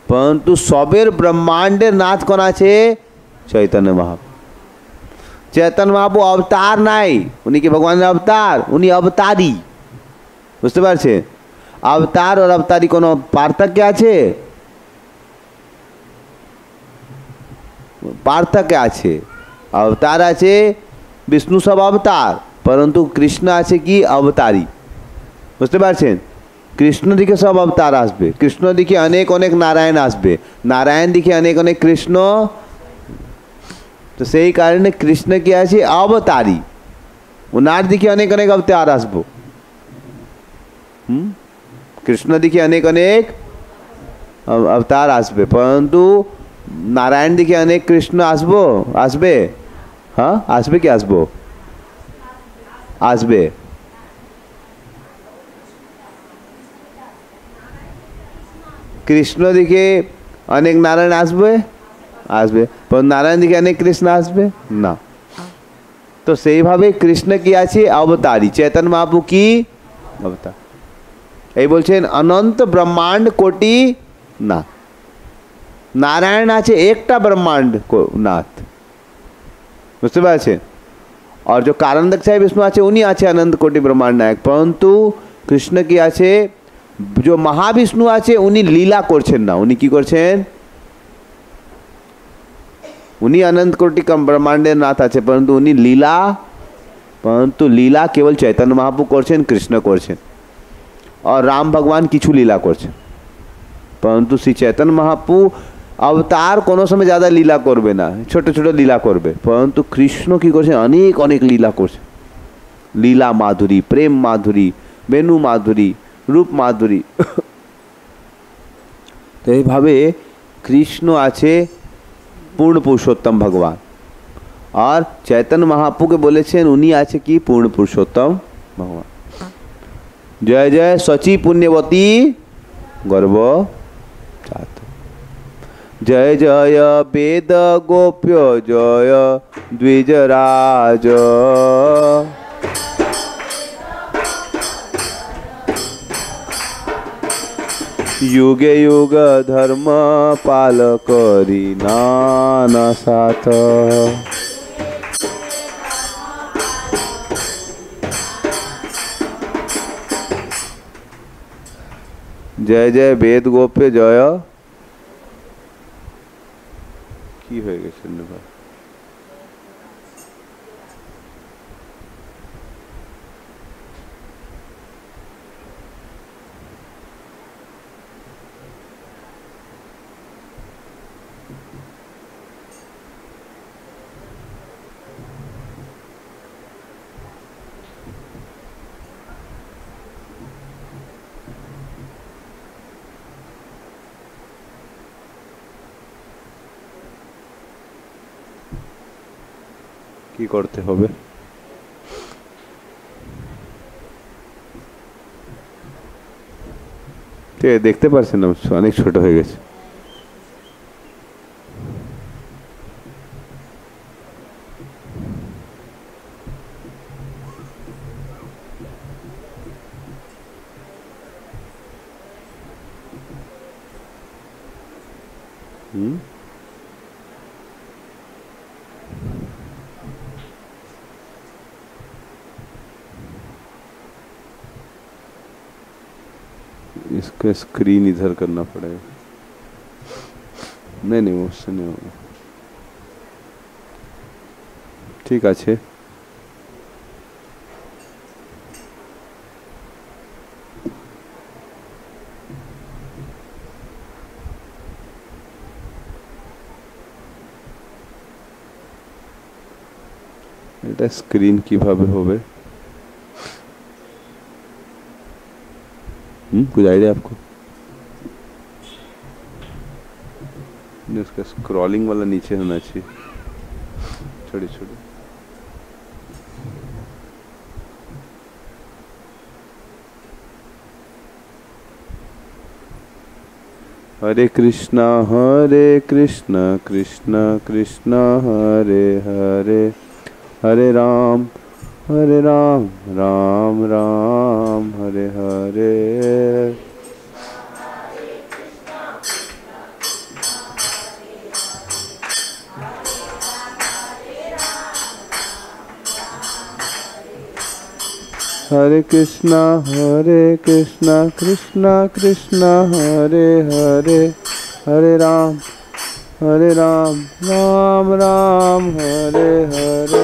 परंतु সবের ব্রহ্মাণ্ডের নাথ কোন আছে? চৈতন্য মহাপ্রভু। চৈতন্য মহাপ্রভু অবতার নাই, উনি কি ভগবানের অবতার? উনি অবতারী, বুঝতে পারছে? अवतार और अवतारी कोनो पार्थक्य আছে? पार्थक्य আছে। अवतार আছে विष्णु सब अवतार, परंतु कृष्ण আছে কি अवतारी, বুঝতে পারছেন? কৃষ্ণ দিকে সব अवतार আসবে, কৃষ্ণ দিকে অনেক অনেক নারায়ণ আসবে, নারায়ণ দিকে অনেক অনেক কৃষ্ণ। তো সেই কারণে কৃষ্ণ কি আছে? अवतारी, ওনার দিকে অনেক অনেক अवतार আসবে। কৃষ্ণ দিকে অনেক অনেক अवतार আসবে, परंतु नारायण दिखे अनेक कृष्ण आसबो आसबे। हाँ आसबे कि आसबो आसबे। कृष्ण दिखे अनेक नारायण आसबे আসবে, নারায়ণ জ্ঞানে কৃষ্ণ আসবে না। তো সেইভাবে কৃষ্ণ কি আছে? অবতারী। চৈতন্য মহাপ্রভু কি অবতার? এই বলছেন অনন্ত ব্রহ্মাণ্ড কোটি নাথ। নারায়ণ আছে একটা ব্রহ্মাণ্ড নাথ, বুঝতে পারছেন? और जो कारणदक साहेब विष्णु আছে উনি আছে अनंत कोटि ब्रह्मांड नायक। परंतु কৃষ্ণ কি আছে? जो महाविष्णु আছে উনি লীলা করছেন না। উনি কি করছেন? উনি अनंत कोटि ब्रह्मांडेर नाथ আছে, परंतु উনি লীলা, परंतु লীলা केवल चैतन्य महाप्रभु করছেন, কৃষ্ণ করছেন। और राम भगवान কিছু লীলা করছেন, परंतु श्री चैतन्य महाप्रभु अवतार कोनो समय ज़्यादा लीला करबे ना, छोटे छोटे लीला करबे। परंतु कृष्ण की करछे अनेक अनेक लीला करछे। लीला माधुरी, प्रेम माधुरी, वेणु माधुरी, रूप माधुरी। तो এইভাবে कृष्ण আছে पूर्ण पुरुषोत्तम भगवान। और चैतन्य महाप्रभु के बोलेছেন उनी আছে কি? पूर्ण पुरुषोत्तम भगवान। जय जय सची पुण्यवती गर्भ छात्र। जय जय वेद गोप्य जय द्विजराज। युगे युग धर्म पाल करी नाना साथ। जय जय वेद गोप्य जय কি হয়ে গেছে না? কি করতে হবে? ঠিক আছে, দেখতে পারছেন না অনেক ছোট হয়ে গেছে। इसका स्क्रीन इधर करना पड़ेगा। नहीं नहीं उससे नहीं होगा। ठीक আছে। এটা স্ক্রিন কিভাবে হবে? कुछ आइडिया आपको? उसका स्क्रॉलिंग वाला नीचे होना चाहिए, छोटे छोटे। हरे कृष्णा कृष्ण कृष्ण हरे हरे, हरे राम राम राम हरे हरे। हरे कृष्णा कृष्ण कृष्ण हरे हरे, हरे राम राम राम हरे हरे।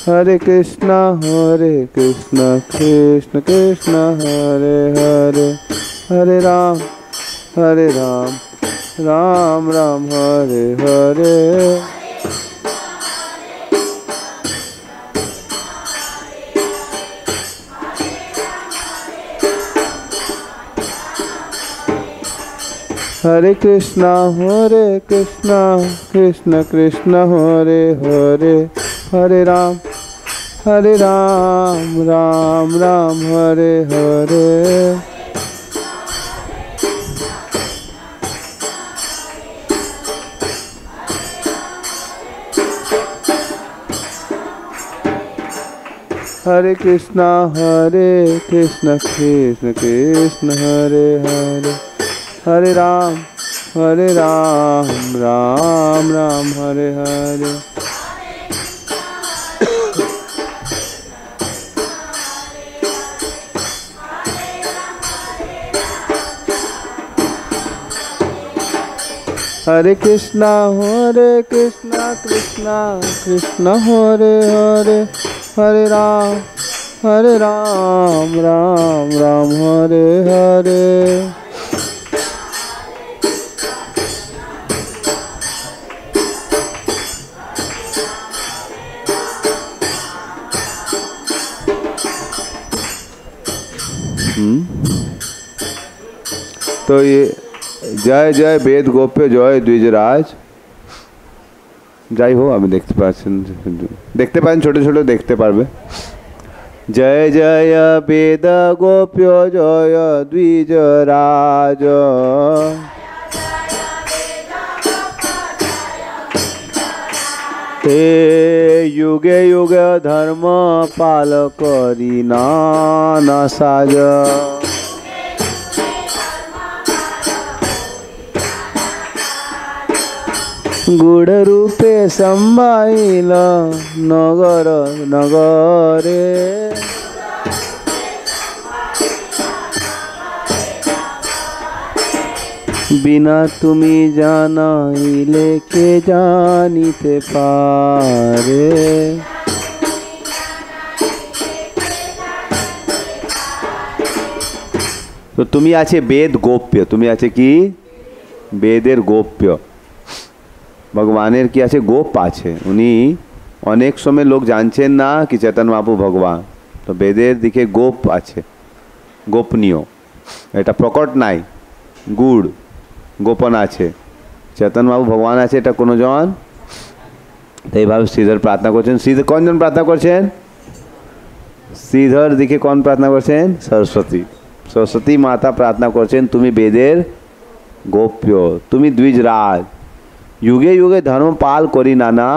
हरे कृष्णा कृष्ण कृष्ण हरे हरे, हरे राम राम राम हरे हरे। हरे कृष्णा कृष्ण कृष्ण हरे हरे, हरे राम राम राम हरे हरे। हरे कृष्णा कृष्ण कृष्ण हरे हरे, हरे राम राम राम हरे हरे। हरे कृष्णा कृष्ण कृष्ण हरे हरे, हरे राम राम राम हरे हरे। तो ये जय जय वेद गोप्य जय द्विजराज যাই হোক আমি দেখতে পারেন ছোট ছোট দেখতে পারবে। जय जय वेद गोप्य जय द्विजराज, हे युगे युगे धर्म पाल करी नाना साज। गुड़ रूपे संभाइल नगर नगरे, बिना तुमी जानाइले के जानिते पारे। तो तुमी आछे वेद गोप्य, तुमी आछे कि वेदेर गोप्य, भगवानेर कि आछे गोप आछे। उनी अनेक समय लोग जानছেন ना कि चैतन्य महाप्रभु भगवान, तो वेदेर दिके गोप आछे, गोपनीय, এটা প্রকট নাই, গুড় গোপন আছে। चैतन्य महाप्रभु भगवान আছে এটা কোনো জন, তো এইভাবে শ্রীধর প্রার্থনা করছেন। শ্রীধর কোনজন প্রার্থনা করছেন? শ্রীধর দিকে কোন প্রার্থনা করছেন? সরস্বতী। সরস্বতী মাতা প্রার্থনা করছেন তুমি বেদের গোপ্য, তুমি দ্বিজরাজ, युगे युगे धर्म पाल करी नाना।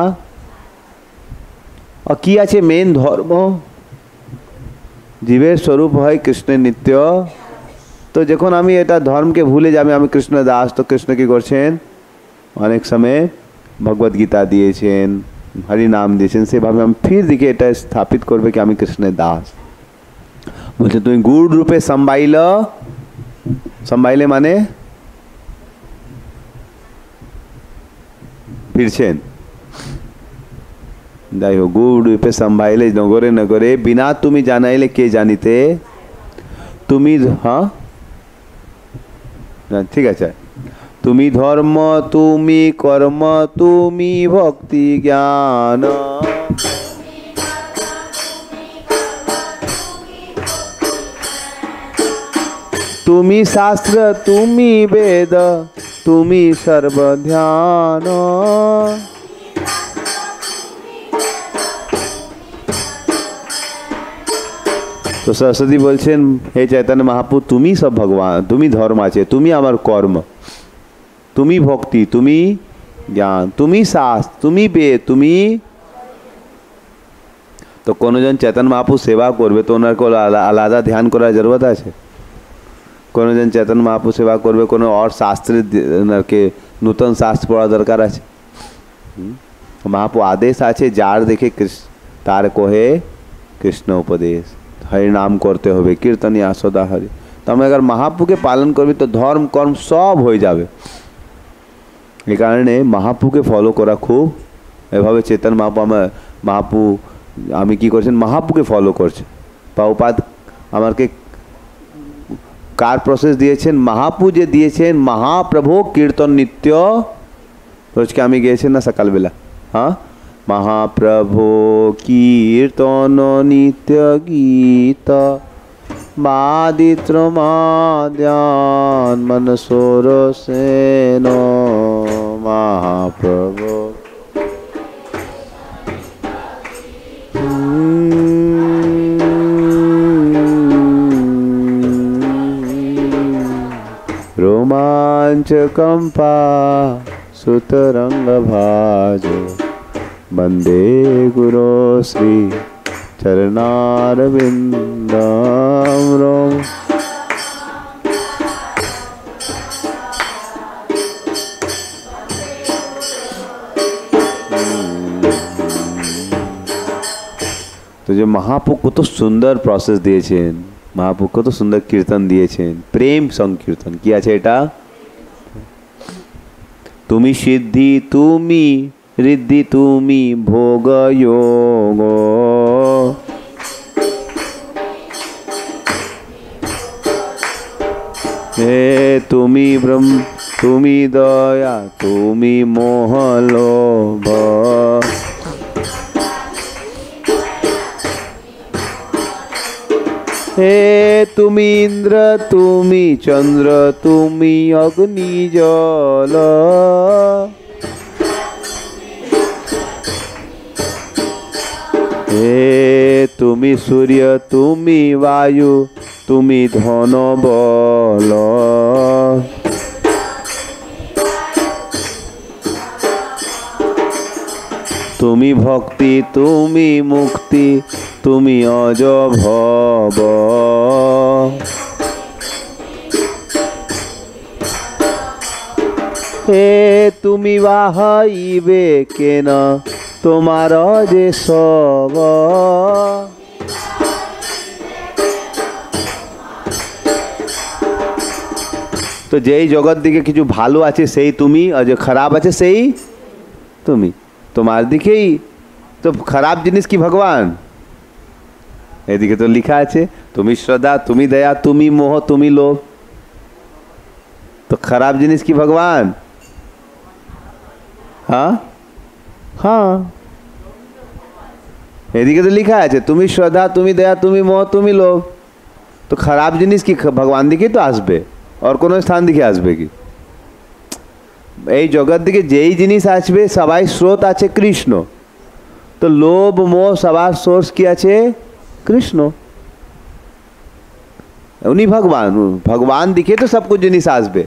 और कि आछे मेन धर्म, जीवेर स्वरूप है कृष्ण नित्य। तो जखन आमी एटा धर्म के भूले जाबे आमी कृष्ण दास, तो कृष्ण की करছেন अनेक समय भगवत गीता दिएছেন, हरि नाम दिएছেন, সেভাবে আমি फिर दिके এটা स्थापित करबे कि आमी कृष्ण दास। बोलছে তুমি गुड़ रूपे संभाइले माने फिरছেন, যাই হোক গুড় রূপে संभाइले नगरे नगरे, बिना तुमी जानाइले के जानिते तुमी। हाँ ठीक है, तुमी धर्म तुमी कर्म तुमी भक्ति ज्ञान, तुमी शास्त्र तुमी वेद तुमी सर्व ध्यान। तो सरस्वती बोलছেন हे चैतन्य महाप्रभु तुमी सब भगवान, तुमी धर्म आछे, तुमी आमार कर्म, तुमी भक्ति, तुमी ज्ञान, तुमी शास्त्र, तुमी वेद, तुमी। तो कोनो जन चैतन्य महाप्रभु सेवा करबे तो ओनार को आलादा ध्यान करार जरूरत आछे? कोनो जन चैतन्य महाप्रभु सेवा करबे कोनो और शास्त्र के नूतन शास्त्र पढ़ा दरकार आछे? महाप्रभु आदेश आछे जार देखे कृष्ण तार कोहे कृष्ण उपदेश, हरि नाम करते होबे, कीर्तन या सदा हरि। तो हम अगर महाप्रभु के पालन करबी तो धर्म कर्म सब हो जाबे। এই কারণে মহাপ্রভুকে ফলো করা খুব, এভাবে চেতন মহাপ্রভু আমি কি করছেন মহাপ্রভুকে ফলো করছে। প্রভুপাদ আমাকে কার প্রসেস দিয়েছেন? মহাপ্রভু যে দিয়েছেন মহাপ্রভু কীর্তন নিত্য, রোজকে আমি গিয়েছেন না সকালবেলা, হ্যাঁ महाप्रभो कीर्तन नित्य गीत मादित्र माद्यान मनसोर सेन महाप्रभो। पंचकंपा सुतरंगभाज वंदे गुरो श्री चरणारविंदम रोम। तो जो महाप्रभु को तो सुंदर प्रोसेस दिए, महाप्रभु को तो सुंदर कीर्तन दिए, प्रेम संकीर्तन किया एटा। तुमी सिद्धि तुमी रिद्धि तुमी भोग योग, हे तुमी ब्रह्म तुमी दया तुमी मोह लोभ, हे तुमी इंद्र तुमी चंद्र तुमी अग्नि जल, हे तुमी सूर्य तुमी वायु तुमी धन बल, तुमी भक्ति तुमी मुक्ति तुमी अज भव, हे तुमी वाहाइबे केन तोमार जे सब, तो जेई जगत दिके किछु भालो आछे सेई तुमी और जो खराब आछे सेई तुमी, तुम्हार दिखेई तो खराब जिनिस की भगवान, एदिके तो लिखा आछे तुमी श्रद्धा तुमी दया तुमी मोह तुमी लोभ, तो खराब जिनिस की भगवान। हाँ हाँ, एदिके तो लिखा आछे तुमी श्रद्धा तुमी दया तुमी मोह तुमी लोभ, तो खराब जिनिस की भगवान दिके तो आसबे और कोनो स्थान दिके आसबे कि এই জগৎ দিকে যেই জিনিস আসবে সবাই স্রোত আছে কৃষ্ণ, তো লোভ মোহ সবার সোর্স কি আছে কৃষ্ণ, উনি ভগবান, ভগবান দিকে তো সব कुछ জিনিস আসবে,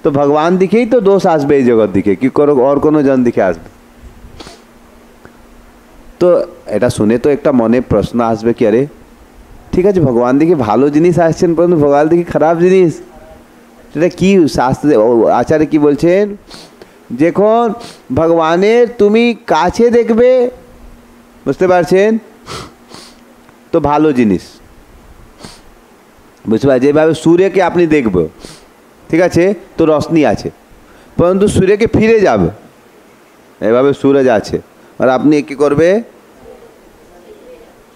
তো ভগবান দিকেই তো দোষ আসবে এই জগৎ দিকে, কি করো और কোনো জন দিকে আসবে। তো এটা শুনে তো একটা মনে প্রশ্ন আসবে কি আরে ঠিক আছে ভগবান দিকে ভালো জিনিস আসছেন কিন্তু ভগবান দিকে খারাপ জিনিস, এটা কি শাস্ত্রে আচার্য কি বলছেন, যখন ভগবানের তুমি কাছে দেখবে বুঝতে পারছেন তো ভালো জিনিস, বুঝতে পারছেন যেভাবে সূর্যকে আপনি দেখবে ঠিক আছে তো রশ্মি আছে, পরন্তু সূর্যকে ফিরে যাবে এভাবে সূরজ আছে আর আপনি কি করবে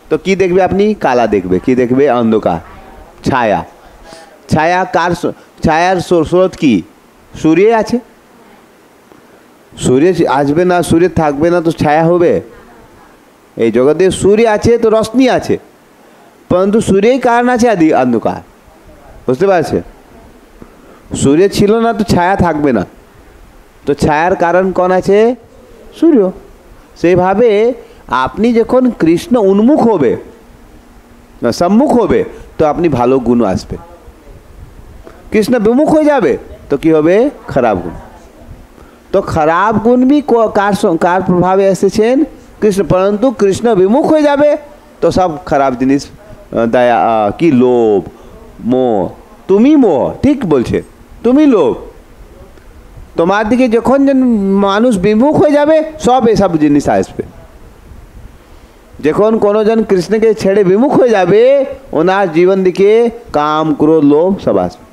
তো কি দেখবে আপনি কালা দেখবে, কি দেখবে অন্ধকার ছায়া, ছায়া কার ছায়ার স্রোত কি সূর্য আছে, সূর্য আসবে না সূর্য থাকবে না তো ছায়া হবে, এই জগতে সূর্য আছে তো রশ্মি আছে, পরন্তু সূর্যই কারণ আছে আদি অন্ধকার, বুঝতে পারছে সূর্য ছিল না তো ছায়া থাকবে না, তো ছায়ার কারণ কোন আছে সূর্য। সেইভাবে আপনি যখন কৃষ্ণ উন্মুখ হবে সম্মুখ হবে তো আপনি ভালো গুণ আসবে, কৃষ্ণ বিমুখ হয়ে যাবে তো কি হবে খারাপ গুণ, তো খারাপ গুণ भी কার প্রভাবে এসেছেন কৃষ্ণ, পরন্তু কৃষ্ণ বিমুখ হয়ে যাবে তো সব খারাপ জিনিস দয়া কি লোভ মোহ, তুমি মোহ ঠিক বলছে তুমি লোভ, তোমার দিকে যখন মানুষ বিমুখ হয়ে যাবে সব এসব জিনিস আসবে, যখন কোনো জন কৃষ্ণকে ছেড়ে বিমুখ হয়ে যাবে ওনার জীবন দিকে কাম ক্রোধ লোভ সব আসবে,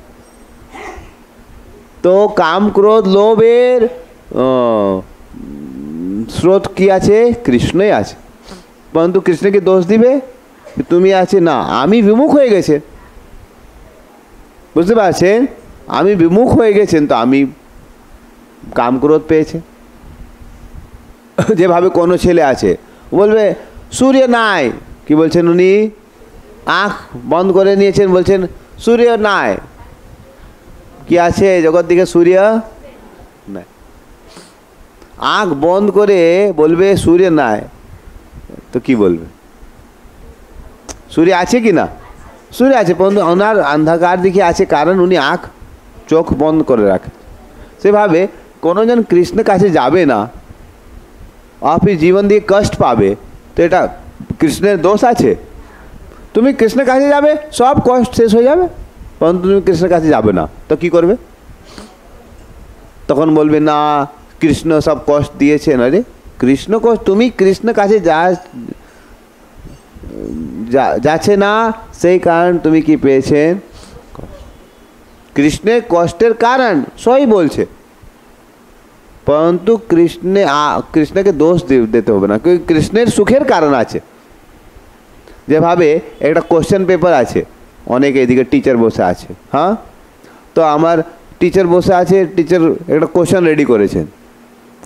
তো কাম ক্রোধ লোভের স্রোত কি আছে কৃষ্ণই আছে, পরন্তু কৃষ্ণকে দোষ দিবে তুমি আছে না আমি বিমুখ হয়ে গেছে, বুঝতে পারছেন আমি বিমুখ হয়ে গেছেন তো আমি কাম ক্রোধ পেয়েছে, যেভাবে কোনো ছেলে আছে বলবে সূর্য নাই, কি বলছেন উনি আঁখ বন্ধ করে নিয়েছেন বলছেন সূর্য নাই, কি আছে জগৎ দিকে সূর্য নাই, আঁখ বন্ধ করে বলবে সূর্য নাই তো কি বলবে সূর্য আছে কি না, শুনে আছে, কিন্তু ওনার অন্ধকার দিকে আছে কারণ উনি চোখ বন্ধ করে রাখে। সেভাবে কোনোজন কৃষ্ণের কাছে যাবে না আর ফির জীবন দিয়ে কষ্ট পাবে, তো এটা কৃষ্ণের দোষ আছে? তুমি কৃষ্ণের কাছে যাবে, সব কষ্ট শেষ হয়ে যাবে, পরন্তু তুমি কৃষ্ণের কাছে যাবে না, তো কি করবে? তখন বলবে না কৃষ্ণ সব কষ্ট দিয়েছেন। আরে কৃষ্ণ কষ্ট, তুমি কৃষ্ণের কাছে যাচ্ছে না, সেই কারণ তুমি কি পেয়েছেন? কৃষ্ণের কষ্টের কারণ সবই বলছে, পরন্তু কৃষ্ণকে দোষ দিতে হবে না, क्योंकि কৃষ্ণের সুখের কারণ আছে। যেভাবে একটা কোশ্চেন পেপার আছে, অনেকে এদিকে টিচার বসে আছে, হ্যাঁ, তো আমার টিচার বসে আছে, টিচার একটা কোশ্চেন রেডি করেছেন,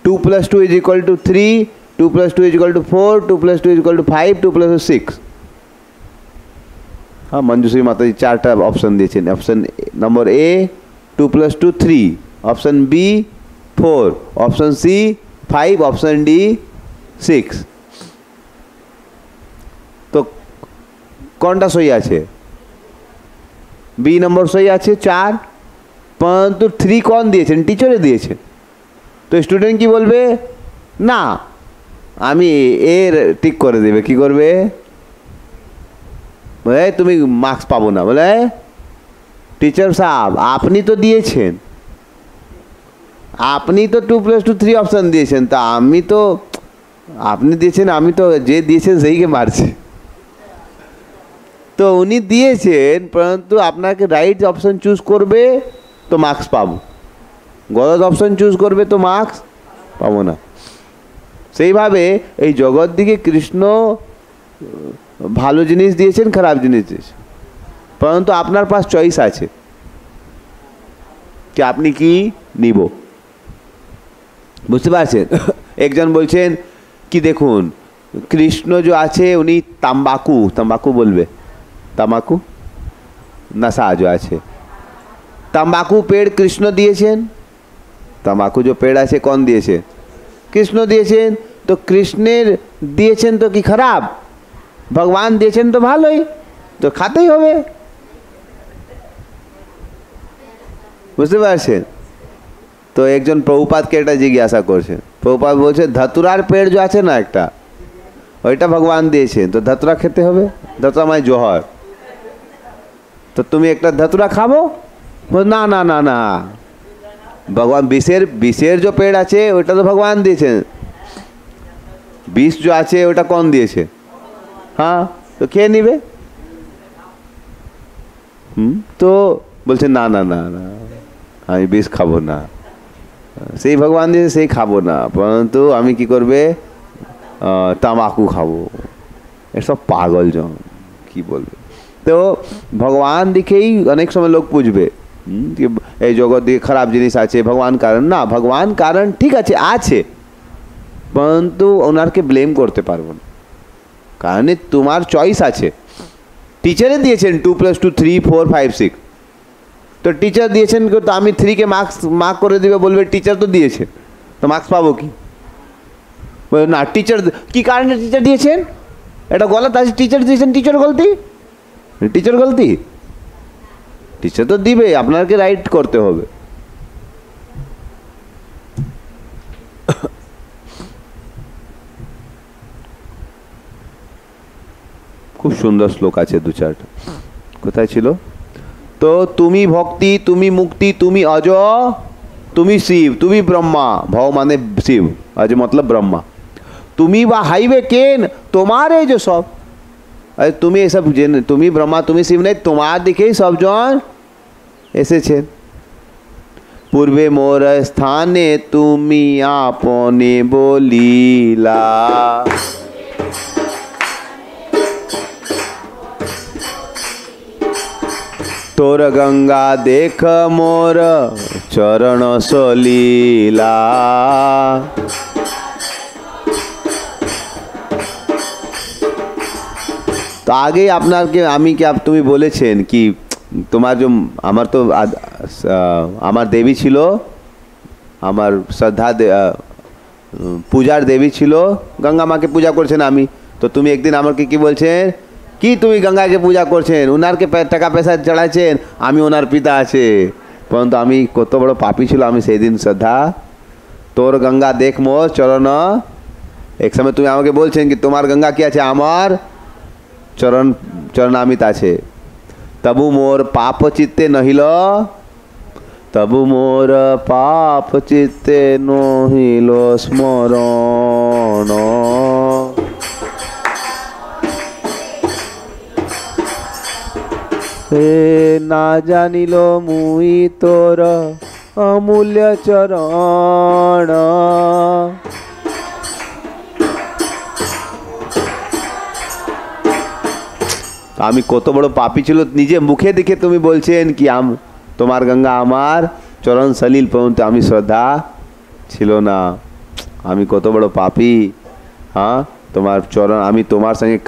2 + 2 = 3, 2 + 2 = 4, 2 + 2 = 5, 2 + 6। हाँ, मंजूश्री माता जी 4टा ऑप्शन दिए। Option number A 2 + 2 3, option B 4, option C 5, option D 6। तो কোনটা সহি আছে? বি নম্বর সহি আছে 4, परंतु 3 कौन দিয়েছেন? টিচারে দিয়েছেন। তো স্টুডেন্ট কি বলবে? না আমি এর ঠিক করে দেবে, কি করবে? বলে তুমি মার্কস পাবো না। বলে টিচার সাহেব আপনি তো দিয়েছেন, আপনি তো 2 + 2 3 অপশন দিয়েছেন, তা আমি তো, আপনি দিয়েছেন, আমি তো যে দিয়েছেন সেইকে মারছি। তো উনি দিয়েছেন, परंतु আপনাকে রাইট অপশন চুজ করবে তো মার্কস পাবো, গলত অপশন চুজ করবে তো মার্কস পাবো না। সেইভাবে এই জগৎ দিকে কৃষ্ণ ভালো জিনিস দিয়েছেন, খারাপ জিনিস দিয়েছেন, परंतु আপনার পাস চয়েস আছে कि আপনি কি নিব। বুঝতে পারছেন? একজন বলছেন কি দেখুন কৃষ্ণ যে আছে উনি তাম্বাকু বলবে, তামাকু नशा जो আছে, तंबाकू पेड़ कृष्ण दिएছেন, तंबाकू जो पेड़ আছে कौन দিয়েছে? কৃষ্ণ দিয়েছেন। তো কৃষ্ণের দিয়েছেন তো কি খারাপ? ভগবান দিয়েছেন তো ভালোই, তো খাতেই হবে। বুঝতে পারছেন? তো একজন প্রভুপাদকে এটা জিজ্ঞাসা করছেন, প্রভুপাদ বলছে ধতুরার পেড় যে আছে না একটা, ওইটা ভগবান দিয়েছেন, তো ধতুরা খেতে হবে, ধতুরা মানে জহর, তো তুমি একটা ধতুরা খাবো? না না না না, ভগবান বিষের যে পেড় আছে ওইটা তো ভগবান দিয়েছেন, বিষ যে আছে ওটা কোন দিয়েছে? হ্যাঁ, তো খেয়ে নিবে। তো বলছে না না না না আমি বিষ খাবো না, সেই ভগবান দিয়েছে সেই খাবো না, परंतु আমি কি করবে? তামাকু খাবো। এসব পাগল জন কি বলবে। তো ভগবান দিকেই অনেক সময় লোক বুঝবে এই জগৎ দিকে খারাপ জিনিস আছে, ভগবান কারণ না, ভগবান কারণ ঠিক আছে আছে, परंतु ওনারকে ব্লেম করতে পারবো না, কারণ তোমার চয়েস আছে। টিচারে দিয়েছেন 2 + 2 3 4 5 6, তো টিচার দিয়েছেন তো আমি 3 কে মার্ক করে দিবে, বলবে টিচার তো দিয়েছে, তো মার্কস পাবো কি? বলে না টিচার কি কারণে টিচার দিয়েছেন, এটা গলত আছে, টিচার দিয়েছেন, টিচার গলতি, টিচার তো দিবে, আপনাকে রাইট করতে হবে। খুব সুন্দর শ্লোক আছে 2-4টা, কোথায় ছিল? তো তুমি ভক্তি, তুমি মুক্তি, তুমি অজ, তুমি শিব, তুমি ব্রহ্মা, ভव মানে শিব, অজ मतलब ব্রহ্মা, তুমি বা হাইবে কেন, তোমার এই যে সব, আরে তুমি এসব তুমি ব্রহ্মা তুমি শিব নেই, তোমার দিকেই সবজন এসেছেন। পূর্বে মোর স্থানে তুমি আপনে বলিলা, তোর গঙ্গা দেখ মোর চরণ সলীলা। তো আগে আপনাকে আমি কি তুমি বলেছেন কি তোমার যে আমার দেবী ছিল, আমার শ্রদ্ধা পূজার দেবী ছিল, গঙ্গা মাকে পূজা করছেন আমি, তো তুমি একদিন আমাকে কি বলছেন কি তুমি গঙ্গাকে পূজা করছেন, ওনারকে টাকা পয়সা চড়াচ্ছেন, আমি ওনার পিতা আছে, পরন্তু আমি কত বড় পাপী ছিল, আমি সেই দিন শ্রদ্ধা তোর গঙ্গা দেখ মোর চরণ। এক সময় তুমি আমাকে বলছেন কি তোমার গঙ্গা কি আছে, আমার চরণামিত আছে। তবু মোর পাপ চিত্তে নহিল, তবু মোর পাপ চিত্তে নহিল স্মরণ। হে না জানিল মুই তোর অমূল্য চরণ। আমি কত বড় পাপী ছিল, নিজে মুখে দেখে তুমি বলছেন কি তোমার গঙ্গা আমার চরণ সলিল, পর্যন্ত আমি শ্রদ্ধা ছিল না। আমি কত বড় পাপী। হ্যাঁ, তোমার চরণ, আমি তোমার সঙ্গে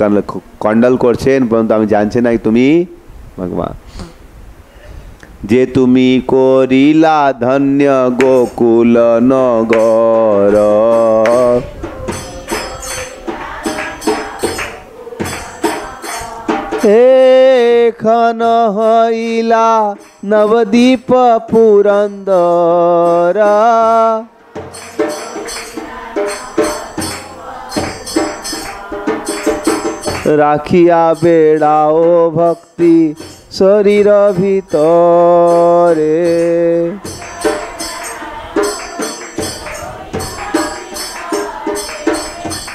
কন্ডল করছেন, পর্যন্ত আমি জানছি না তুমি ভগবান। যে তুমি করিলা ধন্য গোকুল নগর, এখান হইলা নবদ্বীপ পুরন্দর। রাখিয়া বেড়াও ভক্তি শরীর ভিতরে,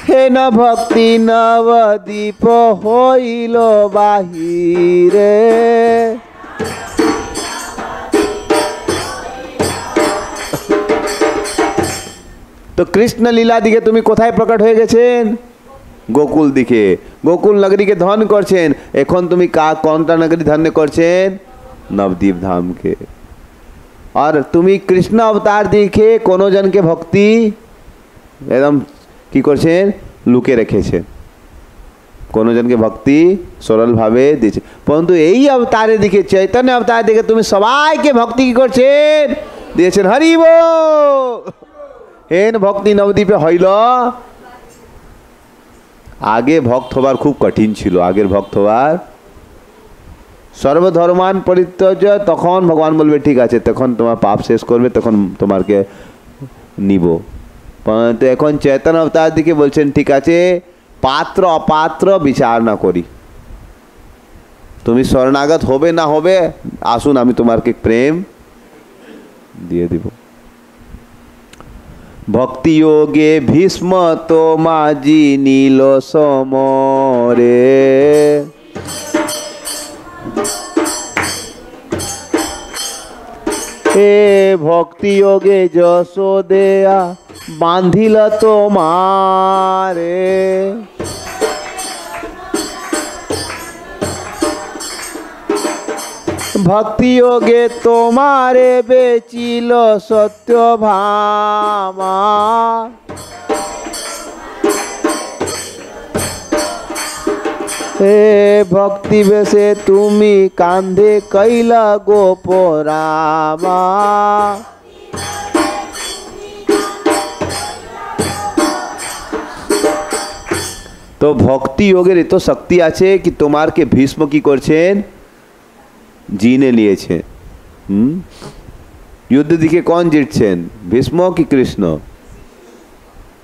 হেন ভক্তি নবদ্বীপ হইল বাহিরে। তো কৃষ্ণ লীলা দিকে তুমি কোথায় প্রকট হয়ে গেছেন, গোকুল দিকে, গোকুল নগরীকে ধন করছেন। এখন তুমি কোনটা নগরী ধন্য করছেন, নবদ্বীপ ধামকে। আর তুমি কৃষ্ণ অবতার দিকে কোন জনকে ভক্তি একদম কি করছেন, লুকে রেখেছেন, কোন জনকে ভক্তি সরল ভাবে দিয়েছে। পরন্তু এই অবতারের দিকে, চৈতন্য অবতার দিকে তুমি সবাইকে ভক্তি কি করছেন, দিয়েছেন। হরি বল। হেন ভক্তি নবদ্বীপে হইল। আগে ভক্ত হবার খুব কঠিন ছিল, আগের ভক্ত হবার সর্বধর্মান পরিত্যাজ্য। তখন ভগবান বলবে ঠিক আছে, তখন তোমার পাপ শেষ করবে, তখন তোমাকে নিব। পরন্তু এখন চৈতন্য অবতার দিকে বলছেন ঠিক আছে, পাত্র অপাত্র বিচার না করি, তুমি শরণাগত হবে না হবে, আসুন আমি তোমাকে প্রেম দিয়ে দিব। ভক্তি যোগে ভীষ্ম তো মাজি নীল সমরে, এ ভক্তি যোগে যশোদেয়া বাঁধিল তোমারে। ভক্তি যোগে তোমারে বেচিল সত্যভামা, হে ভক্তি বেশে তুমি কান্ধে কইলা গোপরামা। তো ভক্তি যোগের এত শক্তি আছে কি তোমারকে ভীষ্ম কি করছেন, জিনে নিয়েছেন। युद्ध दिखे कौन जीतছেন, भीष्म की कृष्ण?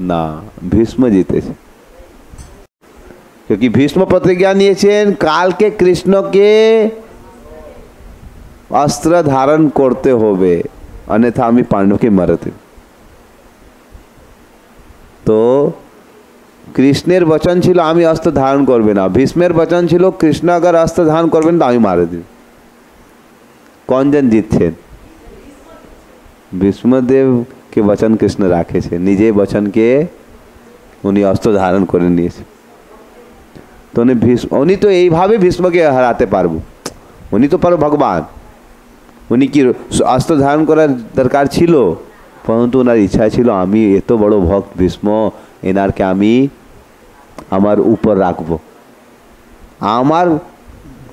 ना, भीष्म जीतेছেন, क्योंकि भीष्म प्रतिज्ञा নিয়েছেন কালকে কৃষ্ণকে অস্ত্র ধারণ করতে হবে, अन्यथा আমি পাণ্ডবকে মারতে। তো কৃষ্ণের বচন ছিল আমি অস্ত্র ধারণ করবে না, ভীষ্মের বচন ছিল কৃষ্ণ अगर অস্ত্র ধারণ করবেন তো আমি মারে দেব। कौन जन जीतছেন? ভীষ্মদেব के वचन कृष्ण রাখেছে, নিজে वचन के উনি অস্ত্র ধারণ করে নিয়েছে। তো উনি তো এইভাবে ভীষ্মকে হারাতে পারবো, উনি তো পারো ভগবান, উনি কি অস্ত্র ধারণ করার দরকার ছিল? परंतु ওনার ইচ্ছা ছিল আমি এত বড় ভক্ত ভীষ্ম, এনারকে আমি আমার উপর রাখবো, আমার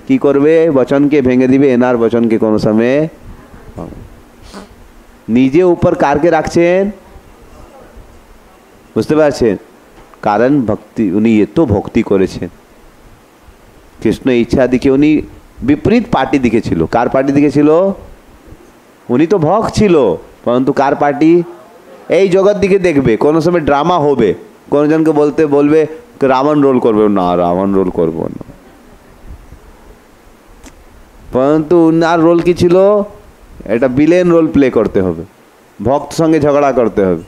কি করবে বচনকে ভেঙে দিবে, এনার বচনকে কোনো সময় নিজে উপর কারকে রাখছেন, বুঝতে পারছেন? কারণ ভক্তি, উনি এত ভক্তি করেছেন। কৃষ্ণ ইচ্ছা দিকে উনি বিপরীত পার্টি দিকেছিল। কার পার্টি দিকেছিল? উনি তো ভক্ত ছিল, পরন্তু কার পার্টি? এই জগৎ দিকে দেখবে, কোনো সময় ড্রামা হবে, কোনো জনকে বলবে রাবণ রোল করবে, না রাবণ রোল করবো না, পরন্তু উনার রোল কি ছিল? এটা বিলেন রোল প্লে করতে হবে, ভক্ত সঙ্গে ঝগড়া করতে হবে।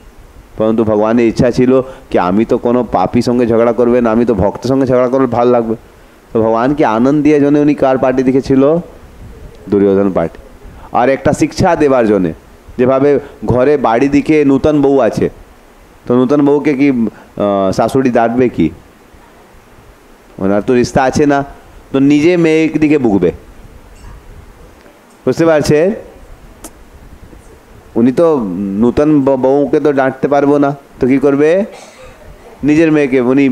পরন্তু ভগবানের ইচ্ছা ছিল কি আমি তো কোনো পাপি সঙ্গে ঝগড়া করবে না, আমি তো ভক্তের সঙ্গে ঝগড়া করলে ভালো লাগবে। তো ভগবানকে আনন্দ দিয়ে জন্য উনি কার পার্টি দিকেছিল? দুর্যোধন পার্টি। আর একটা শিক্ষা দেবার জন্যে, যেভাবে ঘরে বাড়ি দিকে নূতন বউ আছে, তো নূতন বউকে কি শাশুড়ি ডাঁটবে কি? ওনার তো রিস্তা আছে না, তো নিজে মেয়ের দিকে বুকবে, বুঝতে পারছে? উনি তো নূতন বউকে তো ডাঁটতে পারবো না, তো কি করবে? নিজের মেয়েকে, উনি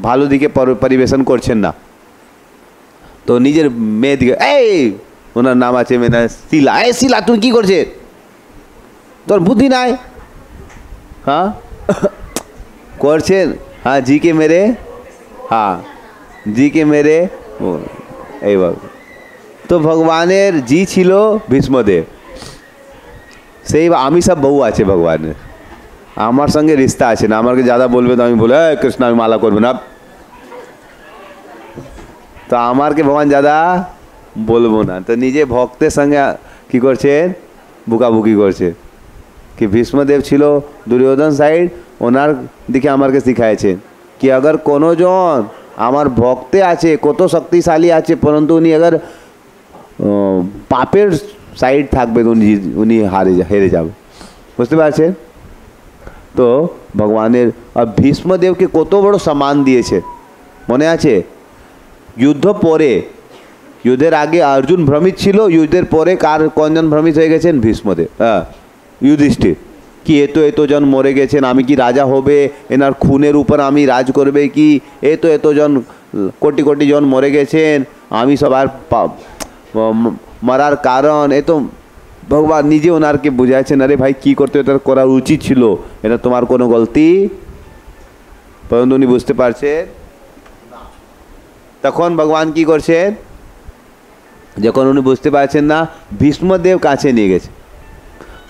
ভালো দিকে পরিবেশন করছেন না, তো নিজের মেয়ে দিকে, এই ওনার নাম আছে মেনা শিলা, এই শিলা তুই কি করছে? তোর বুদ্ধি নাই? হ্যাঁ করছেন, হ্যাঁ জি কে মেরে, হ্যাঁ জি কে মেরে এইভাবে। তো ভগবানের জি ছিল ভীষ্মদেব, সেই আমি সব বউ আছে ভগবানের, আমার সঙ্গে রিস্তা আছে না, আমাকে ज़्यादा বলবে তো আমি বলে কৃষ্ণ আমি মালা করবে না, তো আমারকে ভগবান ज़्यादा বলবো না। তো নিজে ভক্তের সঙ্গে কি করছেন? বুকাবুকি করছে। কি ভীষ্মদেব ছিল দুর্যোধন সাইড, ওনার দিকে আমাকে শিখাইছেন কি अगर কোনো জন আমার ভক্তে আছে, কত শক্তিশালী আছে, পরন্তু উনি अगर পাপের সাইড থাকবে উনি হেরে যাবে, বুঝতে পারছেন? তো ভগবানের ভীষ্মদেবকে কত বড় সম্মান দিয়েছে মনে আছে? যুদ্ধ পরে, যুদ্ধের আগে অর্জুন ভ্রমিত ছিল, যুদ্ধের পরে কোনজন ভ্রমিত হয়ে গেছেন? ভীষ্মদেব, যুধিষ্ঠির। কি এত জন মরে গেছেন, আমি কি রাজা হবে? এনার খুনের উপর আমি রাজ করবে কি? এত জন কোটি কোটি জন মরে গেছেন, আমি সবার মরার কারণ এ তো ভগবান নিজে ওনারকে বুঝাইছেন, আরে ভাই কি করতে এটা করা উচিত ছিল, এটা তোমার কোনো গলতি, পরন্তু উনি বুঝতে পারছেন। তখন ভগবান কি করছেন? যখন উনি বুঝতে পারছেন না, ভীষ্মদেব কাছে নিয়ে গেছে।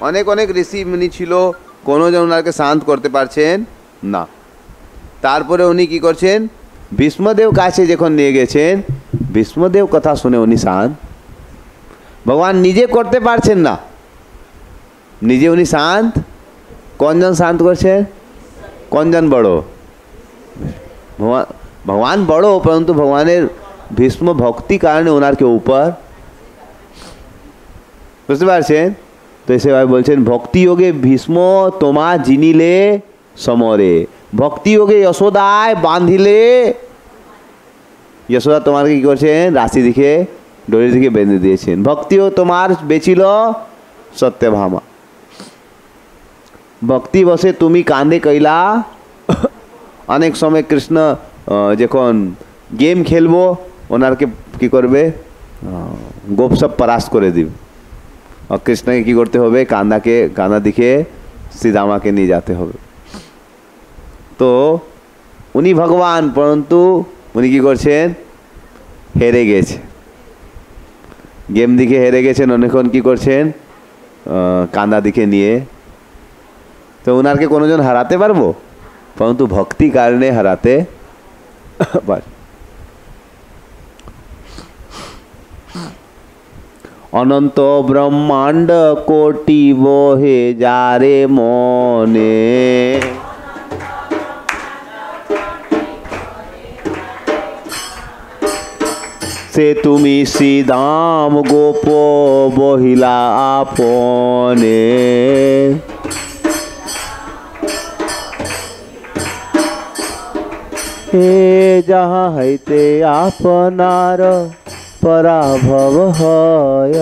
অনেক অনেক ঋষি মুনি ছিল, কোনো জন ওনাকে শান্ত করতে পারছেন না। তারপরে উনি কি করছেন? ভীষ্মদেব কাছে যখন নিয়ে গেছেন, ভীষ্মদেব কথা শুনে উনি শান্ত। ভগবান নিজে করতে পারছেন না, নিজে উনি শান্ত। কোনজন শান্ত করছেন? কোনজন বড়? ভগবান বড়, পরন্তু ভগবানের ভীষ্ম ভক্তি কারণে ওনারকে উপর, বুঝতে পারছেন? তো এসে বলছেন ভক্তি যোগে ভীষ্ম তোমা জিনিলে সমরে, ভক্তি যোগে যশোদায় বাঁধিলে, যশোদা তোমার কি করছেন? রাশি দিকে ডোরি দিকে বেঁধে দিয়েছেন। ভক্তিও তোমার বেচিল সত্যভামা, ভক্তি বসে তুমি কাঁদে কইলা। অনেক সময় কৃষ্ণ যখন গেম খেলবো ওনারকে কি করবে? গোপ সব পরাস্ত করে দিবে, আর কৃষ্ণকে কি করতে হবে? কাঁদা দিকে শ্রীদামাকে নিয়ে যেতে হবে। তো উনি ভগবান, পরন্তু উনি কি করছেন? হেরে গেছে, গেম দিকে হেরে গেছেন, অনেকক্ষণ কি করছেন? কাঁদা দিকে নিয়ে। তো ওনারকে কোনোজন হারাতে পারবো? পরন্তু ভক্তি কারণে হারাতে পার। অনন্ত ব্রহ্মাণ্ড কোটি বহে যারে মনে, সে তুমি শ্রীদাম গোপ বহিলা আপনে। হে যাহা হইতে আপনার পরাভব হয়,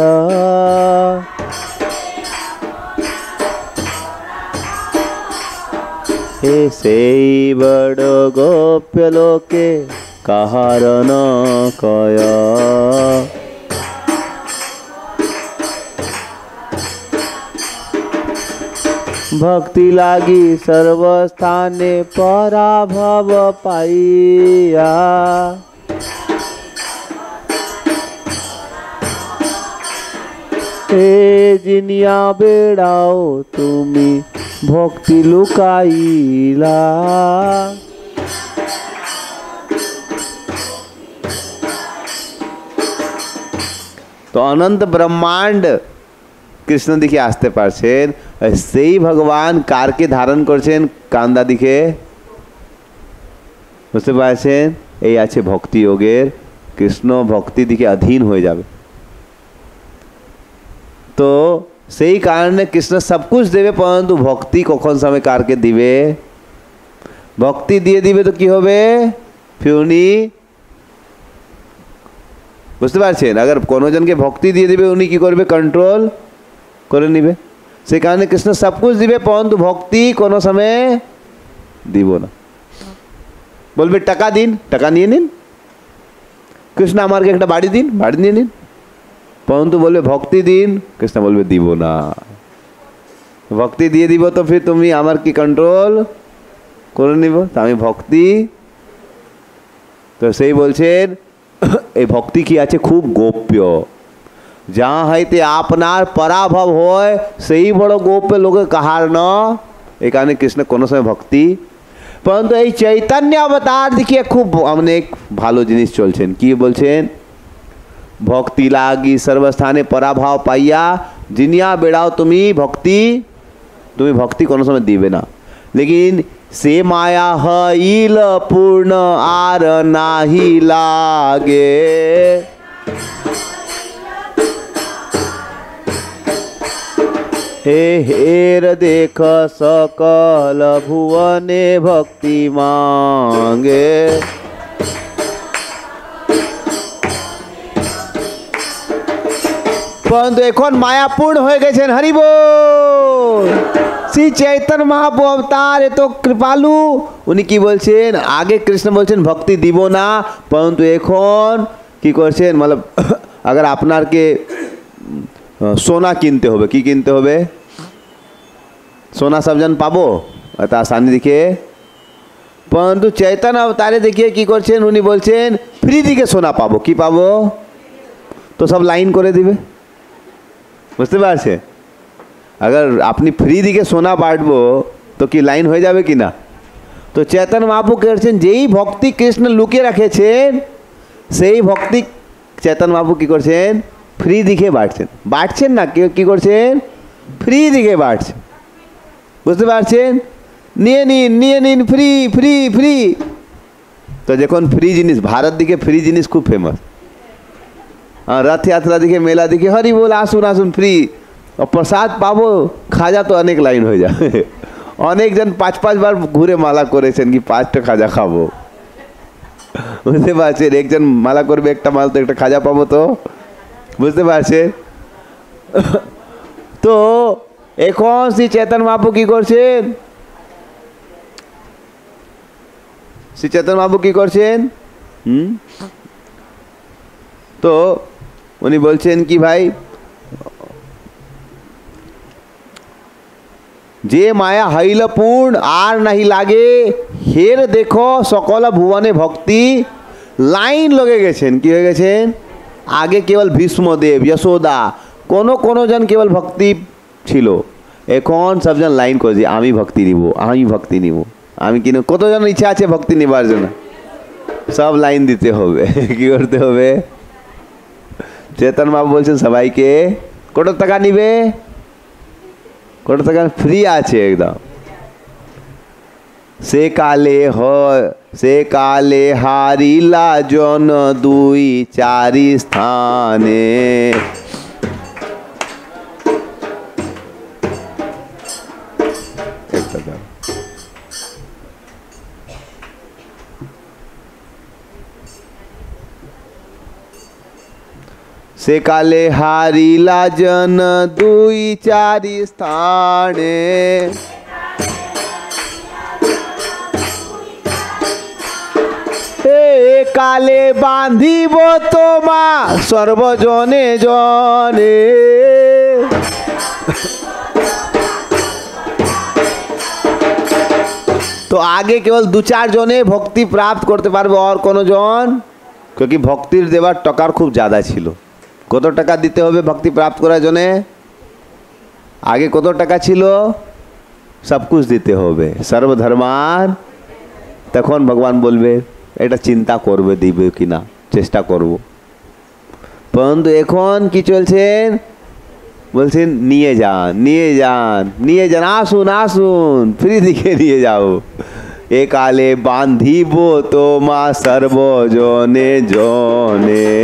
হে সেই বড় গোপ্য লোকে কাহার ন কয়। ভক্তি লাগি সর্বস্থানে পরাভব পাইয়া, এ জিনিয়া বেড়াও তুমি ভক্তি লুকাইলা। তো অনন্ত ব্রহ্মাণ্ড কৃষ্ণ দিকে আসতে পারছেন, সেই ভগবান কারকে ধারণ করছেন? কান্দা দিকে। বুঝতে পারছেন? এই আছে ভক্তি যোগের, কৃষ্ণ ভক্তি দিকে অধীন হয়ে যাবে। তো সেই কারণে কৃষ্ণ সব कुछ দেবে, परंतु ভক্তি কখন সময় কারকে দিবে? ভক্তি দিয়ে দিবে তো কি হবে? फिर উনি, বুঝতে পারছেন, अगर কোনো জনকে ভক্তি দিয়ে দিবে উনি কি করবে? কন্ট্রোল করে নিবে। সেই কারণে কৃষ্ণ সব कुछ দিবে, परंतु ভক্তি কোনো সময় দিব না। বলবে টাকা দিন, টাকা নিয়ে নিন। কৃষ্ণ আমাকে একটা বাড়ি দিন, বাড়ি নিয়ে নিন। परंतु বলবে ভক্তি দিন, কৃষ্ণ বলবে দিব না। ভক্তি দিয়ে দিব তো फिर তুমি আমার কি কন্ট্রোল করে নিব, তো আমি ভক্তি। তো সেই বলছেন এই ভক্তি কি আছে খুব গোপ্য, जहाँ हईते आपनार पराभव होय সেই বড় গোপ্য লোকে কাহার ন। এই কারণে কৃষ্ণ কোনো সময় ভক্তি, परंतु এই চৈতন্য অবতার দেখিয়ে খুব অনেক ভালো জিনিস চলছেন। কি বলছেন? ভক্তি লাগি সর্বস্থানে পরাভব পাইয়া জিনিয়া বেড়াও তুমি ভক্তি, তুমি ভক্তি কোনো সময় দিবে না। लेकिन से माया हईल पूर्ण आर नाही लागे। हे हेर देख सकल भुवने भक्ति मांगे। परंतु এখন মায়াপূর্ণ হয়ে গেছেন। হরি বল। শ্রী চৈতন্য মহাপ্রভু অবতার এত কৃপালু, উনি কি বলছেন? আগে কৃষ্ণ বলছেন ভক্তি দিব না, परंतु এখন কি করছেন? मतलब अगर আপনারকে সোনা কিনতে হবে, কি কিনতে হবে? সোনা সবজন পাবো এত আসানি দিকে, परंतु চৈতন্য অবতারে দেখিয়ে কি করছেন? উনি বলছেন ফ্রি দিকে সোনা পাবো। কি পাবো? তো সব লাইন করে দিবে। বুঝতে পারছে? अगर আপনি ফ্রি দিকে সোনা বাঁটবো তো কি লাইন হয়ে যাবে কি না? তো চৈতন্য মহাপ্রভু করছেন যেই ভক্তি কৃষ্ণ লুকিয়ে রেখেছেন সেই ভক্তি চৈতন্য মহাপ্রভু কি করছেন? ফ্রি দিকে বাঁটছেন। বাঁটছেন না, কি করছেন? ফ্রি দিকে বাঁটছেন। বুঝতে পারছেন? নিয়ে নিন, নিয়ে নিন, ফ্রি ফ্রি ফ্রি। তো যখন ফ্রি জিনিস, ভারত দিকে ফ্রি জিনিস খুব ফেমাস। रथ यात्रा दिखे, मेला दिखे, हरि बोल आसुन आसुन फ्री। और प्रसाद पाबो, खाजा तो अनेक लाइन हो जाए। अनेक जन 5-5 बार घुरे माला करेছেন কি 5টা খাজা খাবো। বুঝতে পারছেন? একজন মালা করবে একটা মাল, তো একটা খাজা পাবো। তো বুঝতে পারছেন? তো এখন শ্রী চৈতন্য মহাপ্রভু কি করছেন? শ্রী চৈতন্য মহাপ্রভু কি করছেন? তো উনি বলছেন কি ভাই, যে মায়া হইল পূর্ণ আর নাহি লাগে, হের দেখো সকল ভুবনে ভক্তি। লাইন লগে গেছেন। কি হয়ে গেছেন? আগে কেবল ভীষ্মদেব, যশোদা, কোনো জন কেবল ভক্তি ছিল, এখন সবজন লাইন করেছে আমি ভক্তি নিব, আমি ভক্তি নিব, আমি কিনে। কতজন ইচ্ছা আছে ভক্তি নেবার জন্য? সব লাইন দিতে হবে। কি করতে হবে? চৈতন্য বাবু বলছেন সবাইকে কত টাকা নিবে? কত টাকা? ফ্রি আছে একদম। সে কালে হারিলা জন 2-4 স্থানে। से काले हारिला जन 2-4 स्थाने। ए काले बांधिब तोमा सर्वजने जने। तो आगे केवल 2-4 जने भक्ति प्राप्त करते पारबे, और कोनो जन, क्योंकि भक्तिर देवार टकार खूब ज़्यादा छिलो। কত টাকা দিতে হবে ভক্তি প্রাপ্ত করার জন্যে? আগে কত টাকা ছিল? সব কুছ দিতে হবে, সর্বধর্মার। তখন ভগবান বলবে এটা চিন্তা করবে দিবে কিনা, চেষ্টা করব। পরন্তু এখন কি চলছেন? বলছেন নিয়ে যান, নিয়ে যান, নিয়ে যান, আসুন আসুন, ফ্রি দিকে নিয়ে যাও। এ কালে বান্ধিব তোমা সর্বজনে জনে।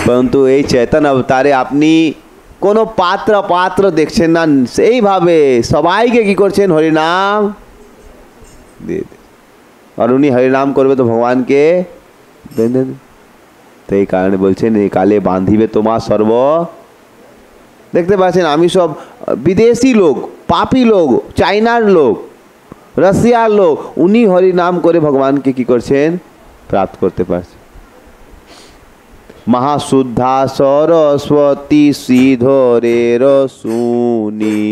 परंतु এই चैतन्य अवतारे আপনি কোনো পাত্র পাত্র দেখছেন না, সেইভাবে সবাইকে কি করছেন? হরিনাম দিয়ে দে। আর উনি হরিনাম করবে তো ভগবানকে দেন দেন। তো এই কারণে বলছেন এই কালে বান্ধিবে তোমার সর্ব। দেখতে পাচ্ছেন আমি সব বিদেশি লোক, পাপি লোক, চাইনার লোক, রাশিয়ার লোক, উনি হরিনাম করে ভগবানকে কি করছেন? প্রাপ্ত করতে পারছেন। महाशुद्धा सरस्वती श्रीधरेर सुनी।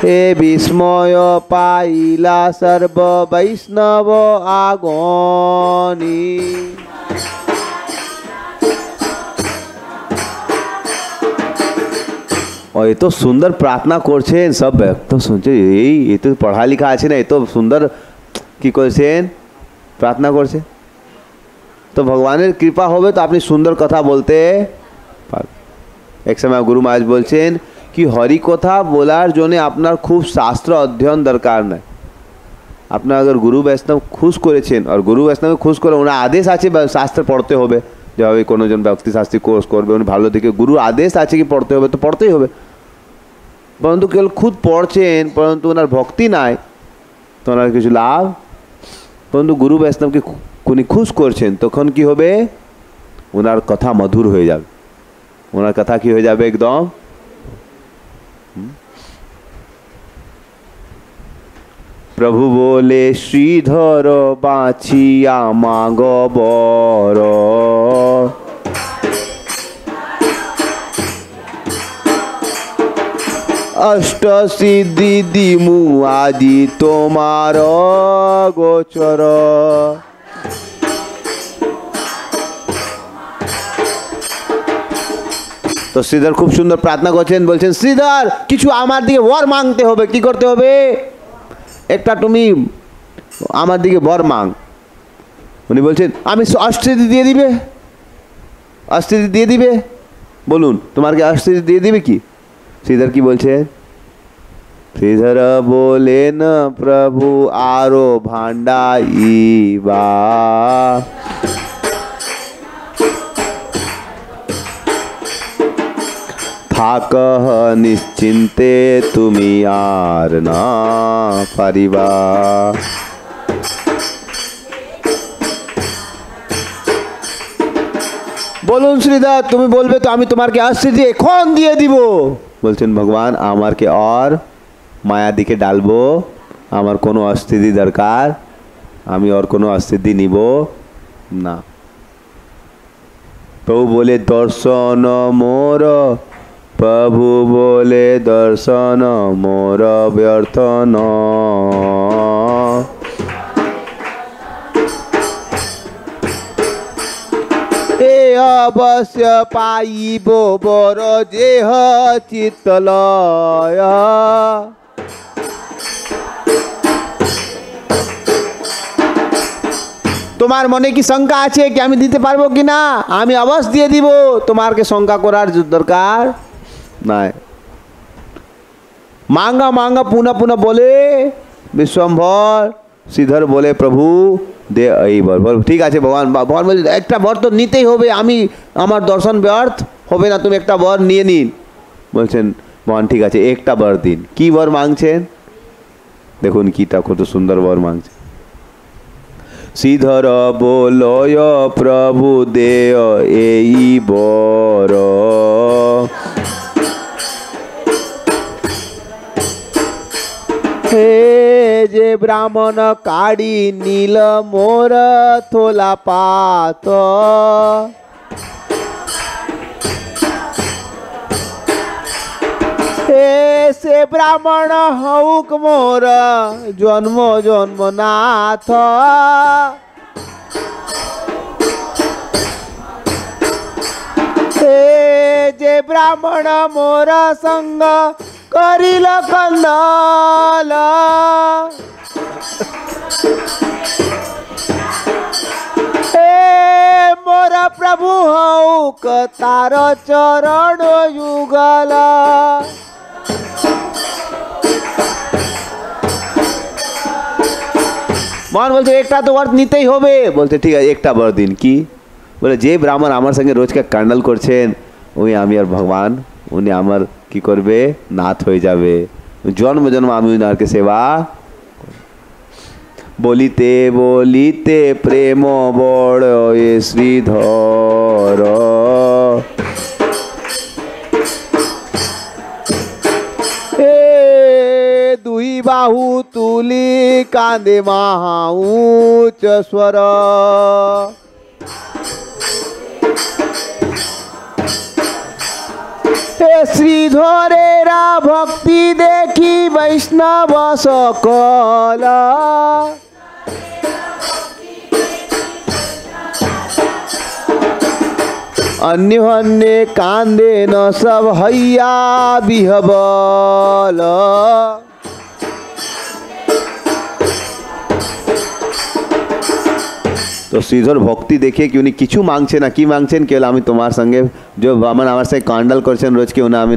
हे विस्मय पाइला सर्व वैष्णव आगनी। और ये तो सुंदर प्रार्थना करছেন, सब तो सुनছে, ये तो पढ़ा लिखा আছে না, ये तो सुंदर কি করছেন? প্রার্থনা করছে। তো ভগবানের কৃপা হবে তো আপনি সুন্দর কথা বলতে পারবেন। এক সময় গুরু মহারাজ বলছেন কি হরি কথা বলার জন্য আপনার খুব শাস্ত্র অধ্যয়ন দরকার নাই। আপনার अगर গুরু বৈষ্ণব খুশ করেছেন, আর গুরু বৈষ্ণব খুশ করে ওনার আদেশ আছে শাস্ত্র পড়তে হবে, যেভাবে কোনোজন ভক্তি শাস্ত্রী কোর্স করবে উনি ভালো দিকে গুরু আদেশ আছে কি পড়তে হবে তো পড়তেই হবে। परंतु केवल खुद পড়ছেন परंतु ওনার ভক্তি নাই তো ওনার কিছু লাভ। परंतु गुरु वैष्णव के कोनी खुश करছেন তখন কি হবে? ওনার কথা মধুর হয়ে যাবে, ওনার কথা কি হয়ে যাবে? একদম प्रभु बोले श्रीधर बाछिया मागबर। अष्ट सिद्धि दिमु आदि तोमार गोचर। तो श्रीधर खूब सुंदर प्रार्थना करছেন, বলছেন শ্রীধর কিছু আমার দিকে বর মাংতে হবে। কি করতে হবে? একটা তুমি আমার দিকে বর মাং। উনি বলছেন আমি অষ্টসিদ্ধি দিয়ে দিবে, অষ্টসিদ্ধি দিয়ে দিবে। বলুন তোমার কি অষ্টসিদ্ধি দিয়ে দিবে কি? श्रीधर की बोलছে? श्रीधर बोले न प्रभु आरो भांडाईबा। थाकह निश्चिंते तुमी आर ना पारिबा। বলুন শ্রীধর তুমি বলবে তো আমি তোমাকে অষ্টসিদ্ধি এখন দিয়ে দিব। বলছেন ভগবান আমারকে আর মায়া দিকে ডালবো, আমার কোনো অস্থিতি দরকার, আমি আর কোনো অস্থিতি নিব না। প্রভু বলে দর্শন মোর, প্রভু বলে দর্শন মোর ব্যর্থ ন। अवश्य पाइब बर जेह चित्तलय। তোমার মনে কি শঙ্কা আছে কি আমি দিতে পারবো কি না? আমি অবশ্য দিয়ে দিব, তোমার কে শঙ্কা করার দরকার নাই। मांगा मांगा पुनः पुनः बोले विश्वम्भर। श्रीधर बोले प्रभु दे এই বর। ঠিক আছে ভগবান, ভগবান বলে একটা বর তো নিতেই হবে, আমি আমার দর্শন ব্যর্থ হবে না, তুমি একটা বর নিয়ে নিন। বলছেন ভগবান ঠিক আছে একটা বর দিন। কি বর মাংছেন দেখুন, কিটা কত সুন্দর বর মাংছে। শ্রীধর বলয় প্রভু দেয় এই বর। हे जे ब्राह्मण काड़ी नील मोर थोला पात। हे से ब्राह्मण हऊक मोर जन्म जन्म नाथ जे ब्राह्मण मोर संग करिल कंदल मोर प्रभु हऊक तार चरण युगल मान बोलते एकटा तो व्रत নিতেই হবে বলতে ঠিক আছে একটা বড় দিন কি বলে যে ব্রাহ্মণ আমার সঙ্গে রোজকে কান্ডাল করছেন ওই আমি আর ভগবান উনি আমার কি করবে নাথ হয়ে যাবে জন্ম জন্ম আমি উনারকে সেবা বলিতে বলিতে প্রেম বড় এ শ্রীধর দুই বাহু তুলি কাঁদে মহা উচ্চ স্বর শ্রীধরেরা ভক্তি দেখি বৈষ্ণব সকল अन्य अन्य कांदे न सब हैया बिहबल तो श्रीधर भक्ति देखिए कि उन्हें किछु मांगछे ना कि मांगछेन केवल आमी तुम्हार संगे जो ब्राह्मण आमार संगे कांडल करछेन रोज के उन्हें आमी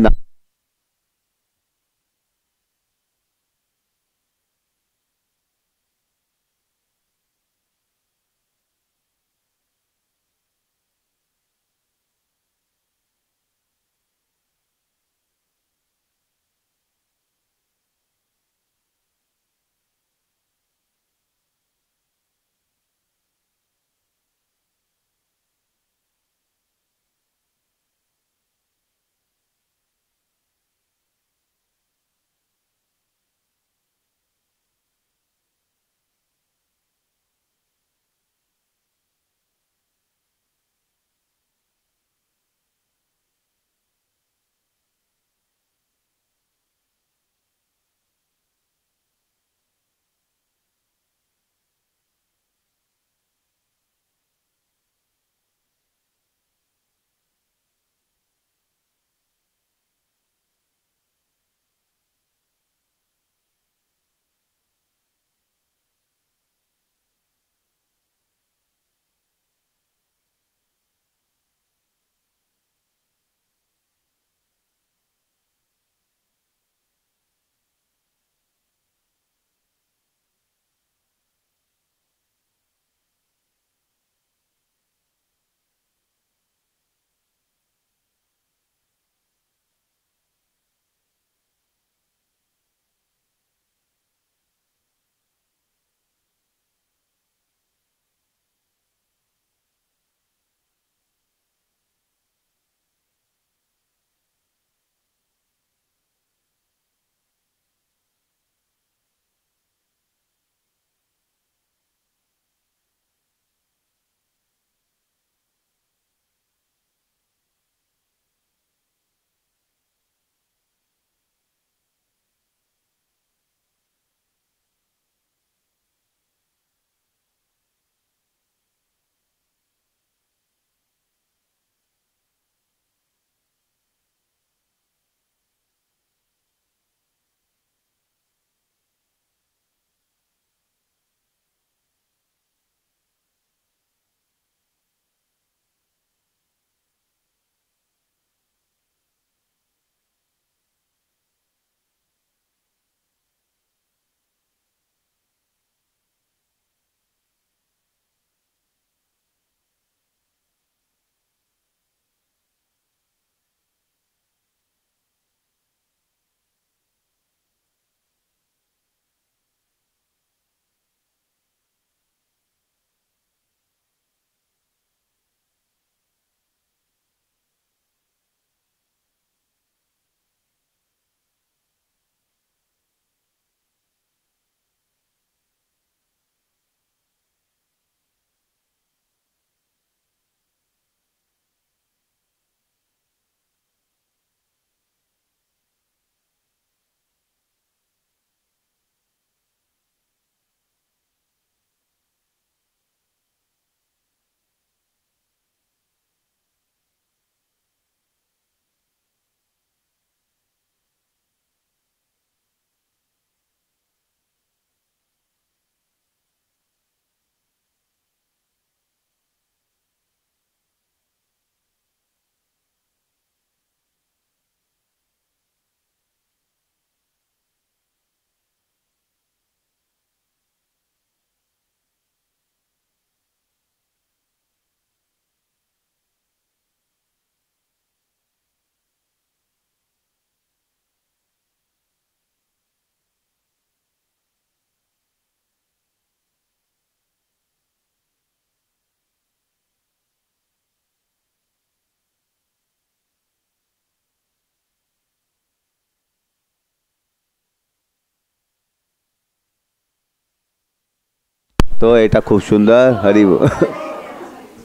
তো এটা খুব সুন্দর হরি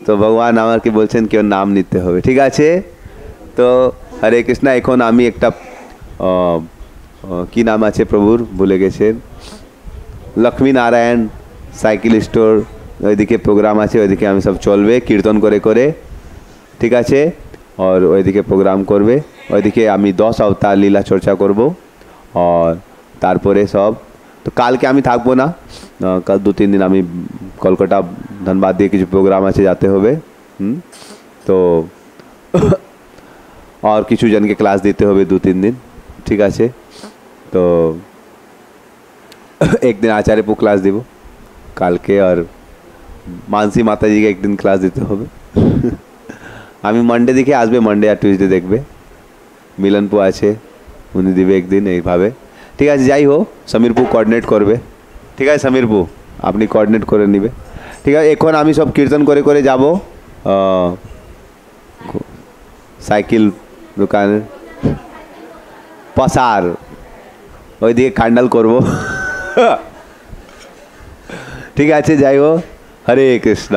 তো ভগবান আমাকে বলছেন কেউ নাম নিতে হবে, ঠিক আছে। তো হরে কৃষ্ণ। এখন আমি একটা কি নাম আছে প্রভুর ভুলে গেছেন, লক্ষ্মী নারায়ণ সাইকেল স্টোর, ওইদিকে প্রোগ্রাম আছে, ওইদিকে আমি সব চলবে কীর্তন করে করে, ঠিক আছে। और ওইদিকে প্রোগ্রাম করবে, ওইদিকে আমি 10 অবতার লীলা চর্চা করব। और তারপরে সব তো কালকে আমি থাকবো না, কাল 2-3 দিন আমি কলকাতা ধনবাদ দিয়ে কিছু প্রোগ্রাম আছে যেতে হবে। তো और কিছু জনকে ক্লাস দিতে হবে 2-3 दिन, ঠিক আছে। তো एक दिन आचार्य को क्लास দিব কালকে, আর মানসী মাতাজিকে একদিন ক্লাস দিতে হবে। আমি মানডে দেখে আসবে, মানডে আর টিউসডে দেখবে। মিলনপু আছে, উনি দিবে একদিন, এইভাবে, ঠিক আছে। যাই হোক সমীরপু কোঅর্ডিনেট করবে, ঠিক আছে। সমীরপু আপনি কোঅর্ডিনেট করে নেবে, ঠিক আছে। এখন আমি সব কীর্তন করে করে যাব সাইকেল দোকান পসার, ওইদিকে কান্ডাল করব, ঠিক আছে। যাই হোক, হরে কৃষ্ণ।